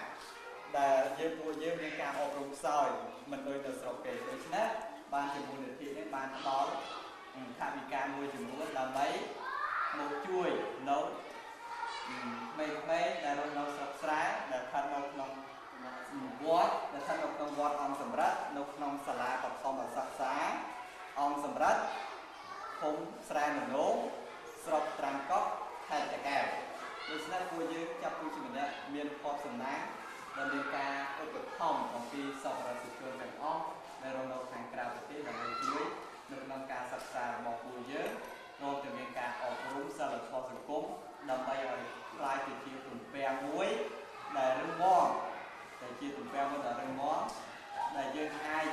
ដែលពួកយើងមានការអប់រំខ្សោយមិនដូចនៅស្រុកគេដូច្នេះបានជាមូលនិធិនេះបានផ្ដល់ថវិកាមួយចំនួនដើម្បីមកជួយនៅក្មេងៗដែលរស់នៅស្រុកស្រែដែលស្ថិតនៅក្នុងវត្តដែលស្ថិតនៅក្នុងវត្តអង្គសម្រិទ្ធនៅក្នុងសាលាបឋមសិក្សាអង្គសម្រិទ្ធភូមិស្រែនរោងស្រុកត្រាំកក់ខេត្តតាកែវដូច្នេះពួកយើងចាប់ពីជំនាញមានភ័ព្វសំណាងដែលមានការឧបត្ថម្ភអំពីសប្បុរសជនទាំងអស់ដែលរស់នៅខាងក្រៅប្រទេសដើម្បីជួយនៅក្នុងការសិក្សារបស់ពួកយើងរួមទាំងមានការអប់រំសិលធម៌សង្គមដើម្បីឲ្យខ្លាយទៅជាទំពាំងមួយដែលរឹងមាំដែលជាទំពាំងមួយដែលរឹងមាំដែលយើងអាច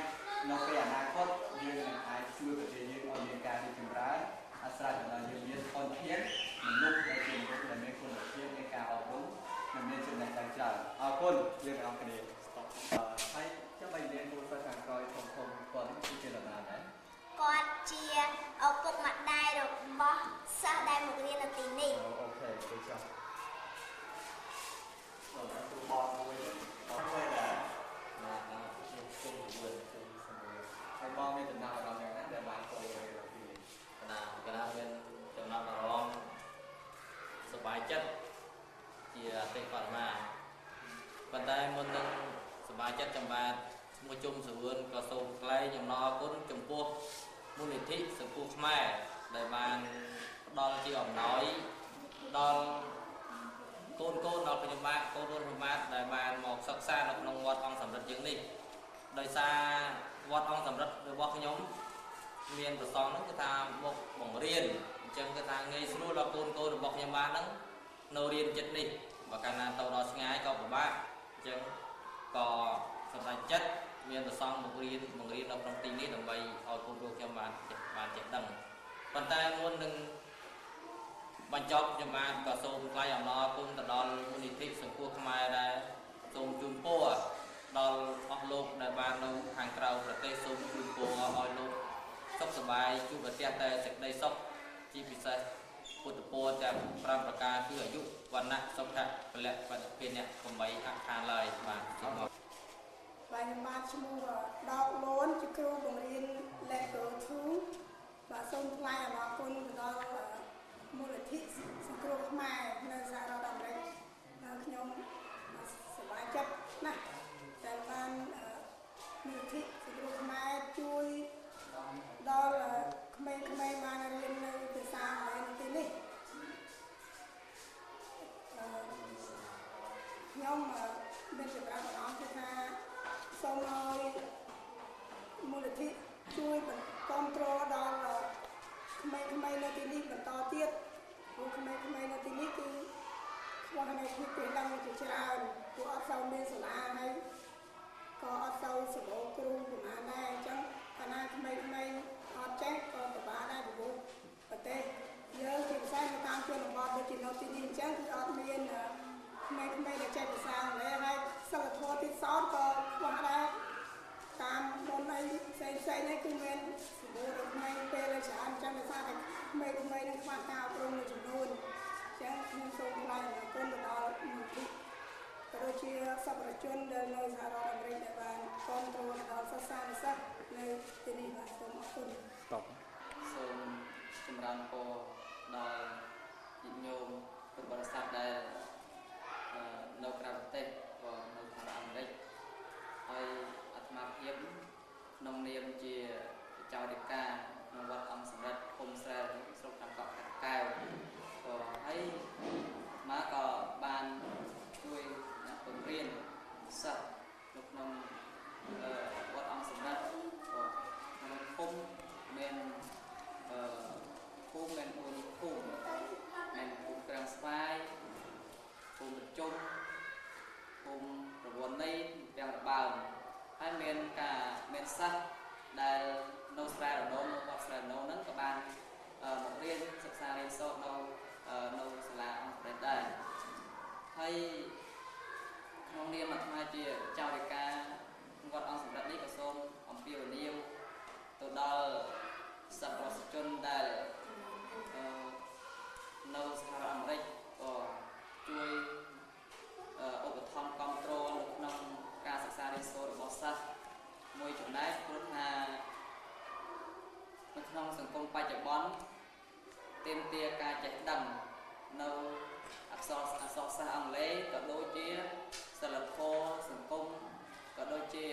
នៅពេលអនាគតយើងនឹងអាចជួយប្រទេសយើងឲ្យមានការរីកចម្រើនអាស្រ័យដល់យើងមានធនធានមនុស្សដែលជាមនុស្សដែលមានគុណភាពនៃការអប់រំនិងមានចំណេះដឹងច្រើនអរគុណយើងទាំងអស់គ្នាហើយចាំបីរៀនមួយសិស្សខាងក្រោយធំគាត់គឺជានរណាដែរគាត់ជាឪពុកម្ដាយរបស់សិស្សដែលមករៀននៅទីនេះអូខេទៅចុះដល់គ្រូបងមួយដែរដែរខ្ញុំគុំមួយហើយបងមានដំណើរអារម្មណ៍យ៉ាងណាដែលបានចូលរៀននៅទីនេះកណាមានចំណាប់អារម្មណ៍សប្បាយចិត្តជាអតិបរមាប៉ុន្តែមុននឹងសប្បាយចិត្តចំបាទមួយជុំសវឿនក៏សូមថ្លែងអំណរគុណចំពោះមូលនិធិសង្គមខ្មែរដែលបានផ្ដល់ជាអំណោយដល់កូនដល់ខ្ញុំបាទកូនខ្ញុំបាទដែលបានមកសិក្សានៅក្នុងវត្តអង្គសម្រិទ្ធយើងនេះដោយសារវត្តអង្គសម្រិទ្ធរបស់ខ្ញុំមានប្រសងហ្នឹងគឺថាមកបង្រៀនអញ្ចឹងគឺថាងាយស្រួលដល់កូនរបស់ខ្ញុំបាទហ្នឹងនៅរៀនចិត្តនេះបើកាលណាទៅដល់ឆ្ងាយក៏ពិបាកអញ្ចឹងក៏សម្រេចចិត្តមានប្រសងមករៀនបង្រៀននៅក្នុងទីនេះដើម្បីឲ្យកូនខ្ញុំបានចេះដឹងប៉ុន្តែមុននឹងបញ្ចប់ខ្ញុំបានក៏សូមថ្លែងអំណរគុណទៅដល់មូលនិធិសង្គមខ្មែរដែលសូមជូនពរដល់អស់លោកដែលបាននៅខាងក្រៅប្រទេសសូមជូនពរឲ្យលោកសុខសប្បាយជួបប្រទះតែសេចក្តីសុខជាពិសេសពុទ្ធពរទាំង5ប្រការគឺអាយុវណ្ណៈសុខៈពលៈបតិភិនៈ8អខានឡើយបាទបាទខ្ញុំបាទឈ្មោះដកលូនជាគ្រូបង្រៀន Level 2បាទសូមថ្លែងអំណរគុណដល់មូលនិធិសង្គ្រោះខ្មែរនៅសហរដ្ឋអាមេរិកខ្ញុំសប្បាយចិត្តណាស់ដែលបានមូលនិធិសង្គ្រោះខ្មែរជួយដល់ក្មេងៗបានរៀននៅភាសាអង់គ្លេសទីនេះខ្ញុំមានចំណាប់អារម្មណ៍ថាសូមឲ្យមូលនិធិជួយគាំទ្រដល់ក្មេងៗនៅទីនេះបន្តទៀតព្រោះក្មេងៗនៅទីនេះគឺខ្វះនៅភាពចេះដឹងជាច្រើនព្រោះអត់សូវមានសាលាហើយក៏អត់សូវសម្បូរគ្រូប្រហែលដែរអញ្ចឹងកាលណាក្មេងៗអត់ចេះក៏ពិបាកដែរព្រោះប្រទេសយើងជាពិសេសនៅតាមជនបទដូចជានៅទីនេះអញ្ចឹងគឺអត់មានក្មេងៗដែលចេះភាសាអង់គ្លេសហើយសិលធម៌ទីសោតក៏ខ្វះដែរតាមមុនអីផ្សេងនេះគឺមានសម្បូរដល់ក្មេងពេលច្រើនអញ្ចឹងដោយសារតែក្មេងៗនឹងខ្វះការអប់រំមួយចំនួនអញ្ចឹងខ្ញុំសូមថ្លែងអំណរគុណទៅដល់មូលនិធិក៏ដូចជាសប្បុរសជនដែលនៅសហរដ្ឋអាមេរិកដែលបានគាំទ្រដល់សិស្សានុសិស្សនៅទីនេះបាទសូមអរគុណ សូមចម្រើនពរ សាសអង់គ្លេសក៏ដូចជាសិលធម៌សង្គមក៏ដូចជា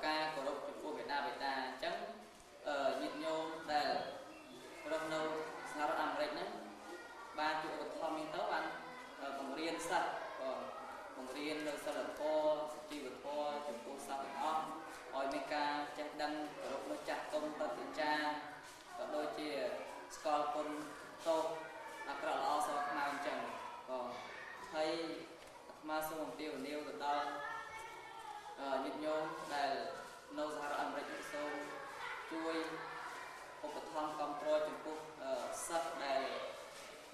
ការគោរពចំពោះបិតាអញ្ចឹងញាតិញោមដែលរស់នៅសហរដ្ឋអាមេរិកហ្នឹងបានជួយឧបត្ថម្ភនេះទៅបានបង្រៀនសិស្សបង្រៀននៅសិលធម៌សុជីវធម៌ចំពោះសិស្សទាំងអស់ឲ្យមានការចេះដឹងគោរពនៅចាស់ទុំប្រតិចាក៏ដូចជាស្គាល់គុណទោសអាក្រក់ល្អសខ្មៅអញ្ចឹងហើយអាត្មាសូមអំពាវនាវទៅដល់ញាតិញោមដែលនៅសហរដ្ឋអាមេរិកសូមជួយឧបត្ថម្ភគាំទ្រចំពោះសិស្សដែល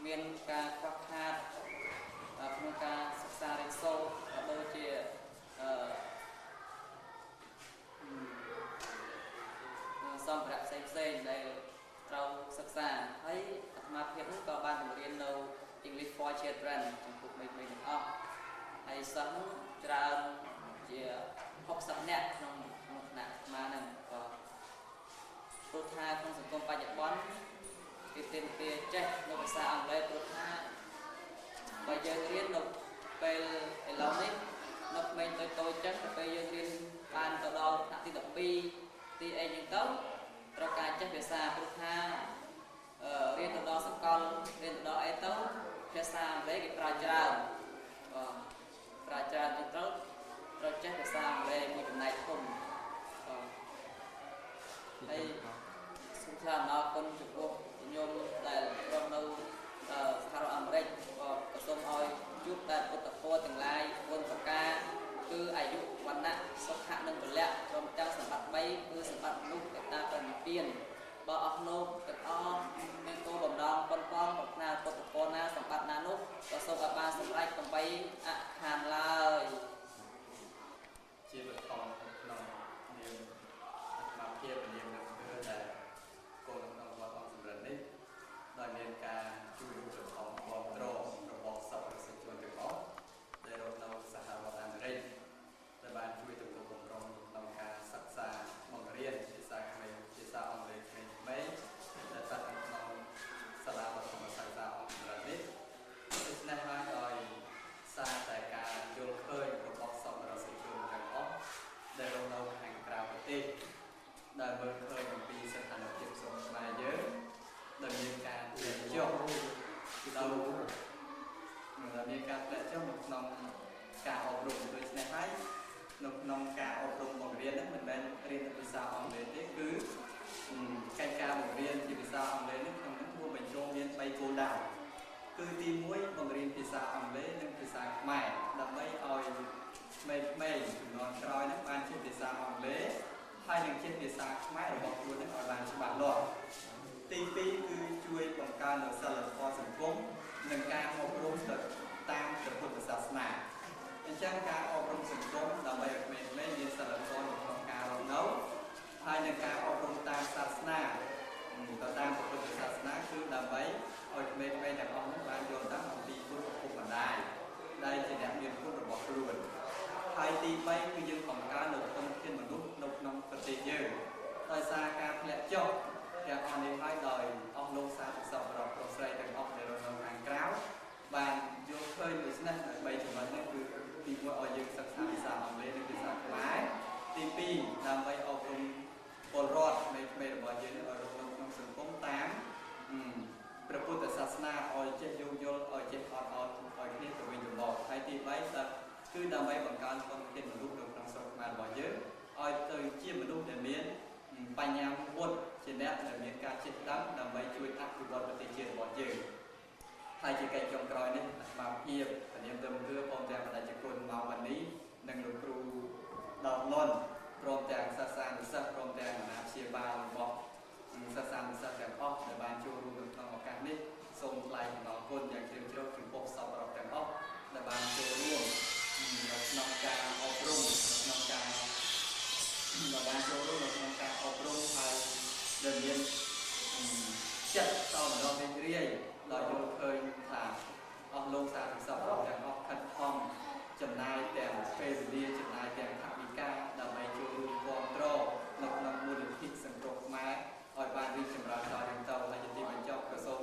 មានការខ្វះខាតក្នុងការសិក្សារៀនសូត្រក៏ដូចជាសម្ភារៈផ្សេងៗដែលត្រូវសិក្សាហើយអាត្មាភាពនេះក៏បានបង្រៀននៅ English for Children ចំពោះមេទាំងអស់ហើយសិស្សច្រើនជា60នាក់ក្នុងថ្នាក់អាត្មាហ្នឹងក៏ព្រោះថាក្នុងសង្គមបច្ចុប្បន្នគេទាមទារចេះនៅភាសាអង់គ្លេសព្រោះថាបើយើងរៀននៅពេលឥឡូវនេះនៅក្មេងតូចៗចឹងទៅពេលយើងរៀនបានទៅដល់ថ្នាក់ទី12ទីអីចឹងទៅត្រូវការចេះភាសាព្រោះថារៀនទៅដល់សកលរៀនទៅដល់អីទៅភាសាអង់គ្លេសគេប្រើច្រើនចឹងត្រូវចេះភាសាអង់គ្លេសមួយចំណែកធំហើយសូមថ្លែងអំណរគុណចំពោះញោមដែលរស់នៅសហរដ្ឋអាមេរិកក៏សូមឲ្យជួបតែពុទ្ធពរទាំងឡាយ4ប្រការគឺអាយុវណ្ណៈសុខៈនិងពលៈព្រមទាំងសម្បត្តិ3គឺសម្បត្តិមនុស្សកតាប្រនិព្វានបើអស់លោកទាំងអស់មានគោលបំណងប៉ុនប៉ងប្រាថ្នាពុទ្ធពរណាសម្បត្តិណានោះក៏សូមឲ្យបានសម្រេច8អខានឡើយជាបឋមក្នុងនាមអាត្មាភាពនាមនឹងធ្វើតែគោលក្នុងវត្តអង្គសម្រាប់នេះដោយមានការជួយឧបត្ថម្ភគាំទ្ររបស់សប្បុរសជនទាំងអស់ដែលរស់នៅសហរដ្ឋអាមេរិកដែលបានជួយទំនុកបំរុងក្នុងការសិក្សាបង្រៀនភាសាខ្មែរភាសាអង់គ្លេសក្មេងៗដែលស្ថិតនៅក្នុងសាលាបឋមសិក្សាអង្គសម្រាប់នេះដូច្នេះហើយដោយសារតែការយល់ឃើញរបស់សប្បុរសជនទាំងអស់ដែលរស់នៅខាងក្រៅប្រទេសដែលមើលឃើញអំពីស្ថានភាពសង្គមខ្មែរយើងដែលមានការធ្លាក់ចុះដែលមានការធ្លាក់ចុះនៅក្នុងការអប់រំដូច្នេះហើយនៅក្នុងការអប់រំបង្រៀនហ្នឹងមិនមែនរៀនតែភាសាអង់គ្លេសទេគឺកិច្ចការបង្រៀនជាភាសាអង់គ្លេសនេះក្នុងនោះរួមបញ្ចូលមាន3គោលដៅគឺទី1បង្រៀនភាសាអង់គ្លេសនិងភាសាខ្មែរដើម្បីឲ្យក្មេងៗជំនាន់ក្រោយហ្នឹងបានចេះភាសាអង់គ្លេសហើយនឹងចេះភាសាខ្មែររបស់ខ្លួនហ្នឹងឲ្យបានច្បាស់លាស់ទី2គឺជួយបង្កើននូវសិលធម៌សង្គមនិងការអប់រំទៅតាមពុទ្ធសាសនាអញ្ចឹងការអប់រំសង្គមដើម្បីឲ្យក្មេងៗមានសិលធម៌ក្នុងការរស់នៅហើយនឹងការអប់រំតាមសាសនាទៅតាមពុទ្ធសាសនាគឺដើម្បីឲ្យក្មេងៗទាំងអស់នោះបានយល់ដឹងអំពីគុណពុទ្ធម្ដាយដែលជាអ្នកមានគុណរបស់ខ្លួនហើយទី3គឺយើងបង្កើននូវធនធានមនុស្សនៅក្នុងប្រទេសយើងដោយសារការធ្លាក់ចុះទាំងអស់នេះហើយដោយអស់លោកសាធុសប្បុរសប្រុសស្រីទាំងអស់ដែលរស់នៅខាងក្រៅបានយល់ឃើញដូច្នេះ3ចំណុចនេះគឺទី1ឲ្យយើងសិក្សាភាសាអង់គ្លេសនិងភាសាខ្មែរទី2ដើម្បីអប់រំពលរដ្ឋនៃក្មេងរបស់យើងឲ្យរស់នៅក្នុងសង្គមតាមព្រះពុទ្ធសាសនាឲ្យចេះយោគយល់ឲ្យចេះអត់ឲ្យគ្នាទៅវិញទៅមកហើយទី3គឺដើម្បីបង្កើនធនធានមនុស្សនៅក្នុងស្រុកខ្មែររបស់យើងឲ្យទៅជាមនុស្សដែលមានបញ្ញាពុទ្ធជាអ្នកដែលមានការចេះដឹងដើម្បីជួយអភិវឌ្ឍប្រទេសជាតិរបស់យើងហើយជាកិច្ចចុងក្រោយនេះអាត្មាភាពធានាទៅគឺបងទាំងបដិជគុណមកวันนี้និងលោកគ្រូដល់លន់ព្រមទាំងសាស្ត្រានុសិស្សព្រមទាំងអាណាព្យាបាលរបស់សាស្ត្រានុសិស្សទាំងអស់ដែលបានចូលរួមក្នុងឱកាសនេះសូមថ្លែងអំណរគុណយ៉ាងជ្រាលជ្រៅចំពោះសប្បុរសទាំងអស់ដែលបានចូលរួមក្នុងការអប់រំក្នុងការបានចូលរួមក្នុងការអប់រំហើយដែលមានចិត្តតបម្ដងរីករាយដោយយល់ឃើញថាអស់លោកសាធុសប្បុរសទាំងអស់ខិតខំចំណាយទាំងពេលវេលាចំណាយទាំងថវិកាដើម្បីចូលរួមគាំទ្រនៅក្នុងមូលនិធិសង្គ្រោះខ្មែរឲ្យបានរីកចម្រើនដល់ទៅហើយទីបញ្ចប់ក៏សូម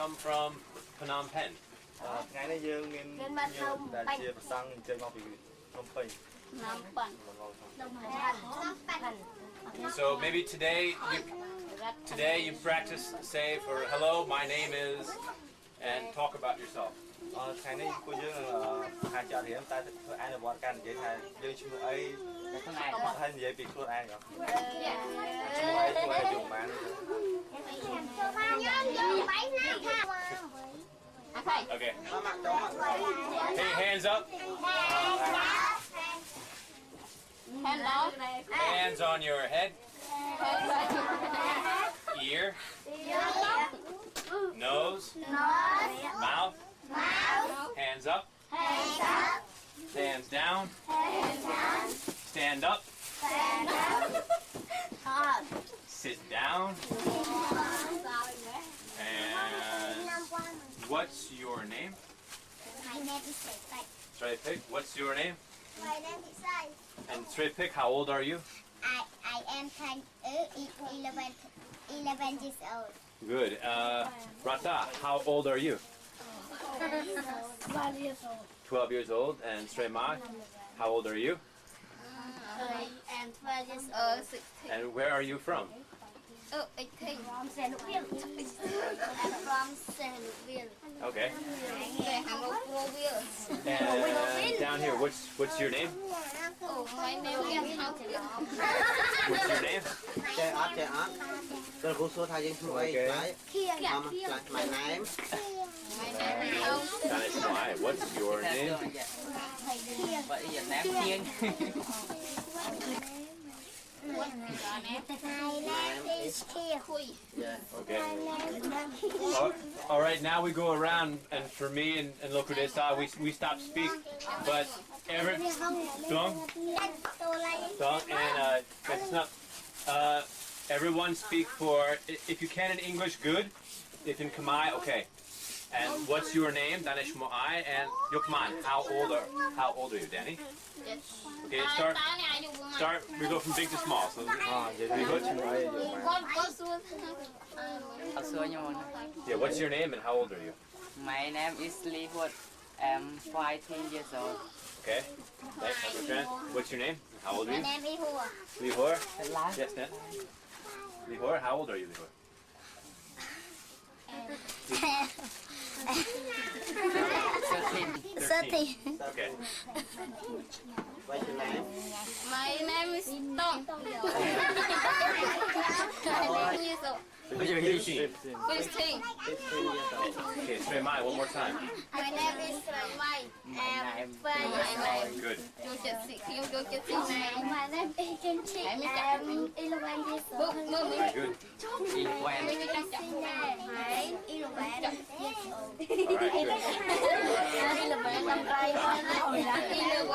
come from Phnom Penh? ថ្ងៃនេះយើងមានយើងដែលជាប្រសង់ចេញមកពីភ្នំពេញ So maybe today you practice say for hello, my name is, and talk about yourself. ថ្ងៃនេះពួកយើងខាងចាត់រៀនតែធ្វើអនុវត្តការនិយាយថាយើងឈ្មោះអីហើយនិយាយពីខ្លួនឯងឈ្មោះអីធ្វើឲ្យយល់បាន Okay. Hey, hands up. Hands on your head. Ear. Nose. Mouth. Hands up. Hands down. Stand up. Sit down. And what's your name? My name is Srepik. What's your name? My name is Sai. And Srepik, how old are you? I am 11 years old. Good. Rata, how old are you? 12 years old. 12 years old. And Sremad, how old are you? I am 12 years old. 16. And where are you from? 18. From Senukville. From Senukville. Okay. Hamokroville. And down here, what's your name? Oh, my name is Hamokroville. What's your name? ចេះអត់ទៅគ្រូសួរថាយើងឈ្មោះអីខ្លះ My name My name is Danish Mai. What's your name? Vậy Việt Nam Kiên. Okay. All right, now we go around, and for me and Lokudesa, we stop speak, but everyone speak for, if you can in English, good. If in Khmer, okay. And what's your name? Danish Moai and Yukman. How old are you, Danny? Okay, start. We go from big to small. So yeah, what's your name and how old are you? My name is Lee Hood. I'm 15 years old. Okay. Thanks, my friend. What's your name? How old are My you? name is Hua. Lihor? Yes, Ned. Lihor, how old are you, Lihor? 13. Okay. What's your name? My name is Tom. 15. 15. Okay, Sremai, one more time. My name is Mai. I'm 12 years old. Good. My name is Kinchi. I'm 11 years old. Very good. My name is 11 years old. All right,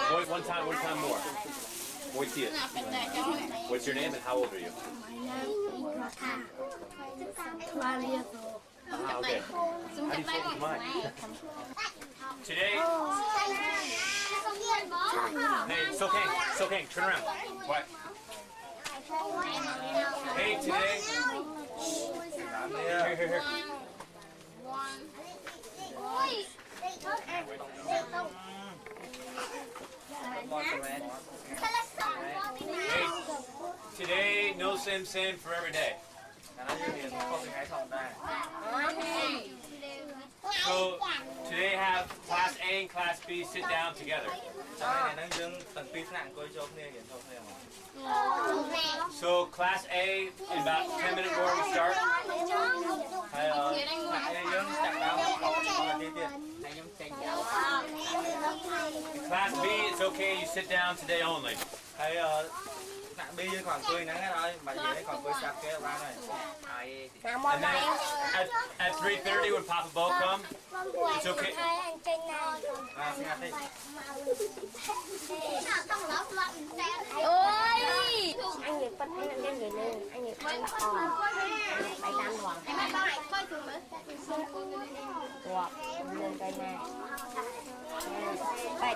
good. One time more. Moitias. What's your name and how old are you? 12 years old. Okay. How do you say mine? Today, hey, Sokang, turn around. What? Hey, today. Here. Hey, today, no same for every day. So today have class A and class B sit down together. So class A, in about 10 minutes more we start. Class B, it's okay, you sit down today only. Bây giờ còn cười nắng thôi, mà giờ còn cười sạc kia ba này. And then at 3:30 when Papa Bo come, it's okay. Xin ngặt đi. Ôi! Anh Nhật phân thấy là lên người lên, anh Nhật phân phải làm hoàng. Em ăn bao này coi thường nữa. Wow, lên cây này. Đây.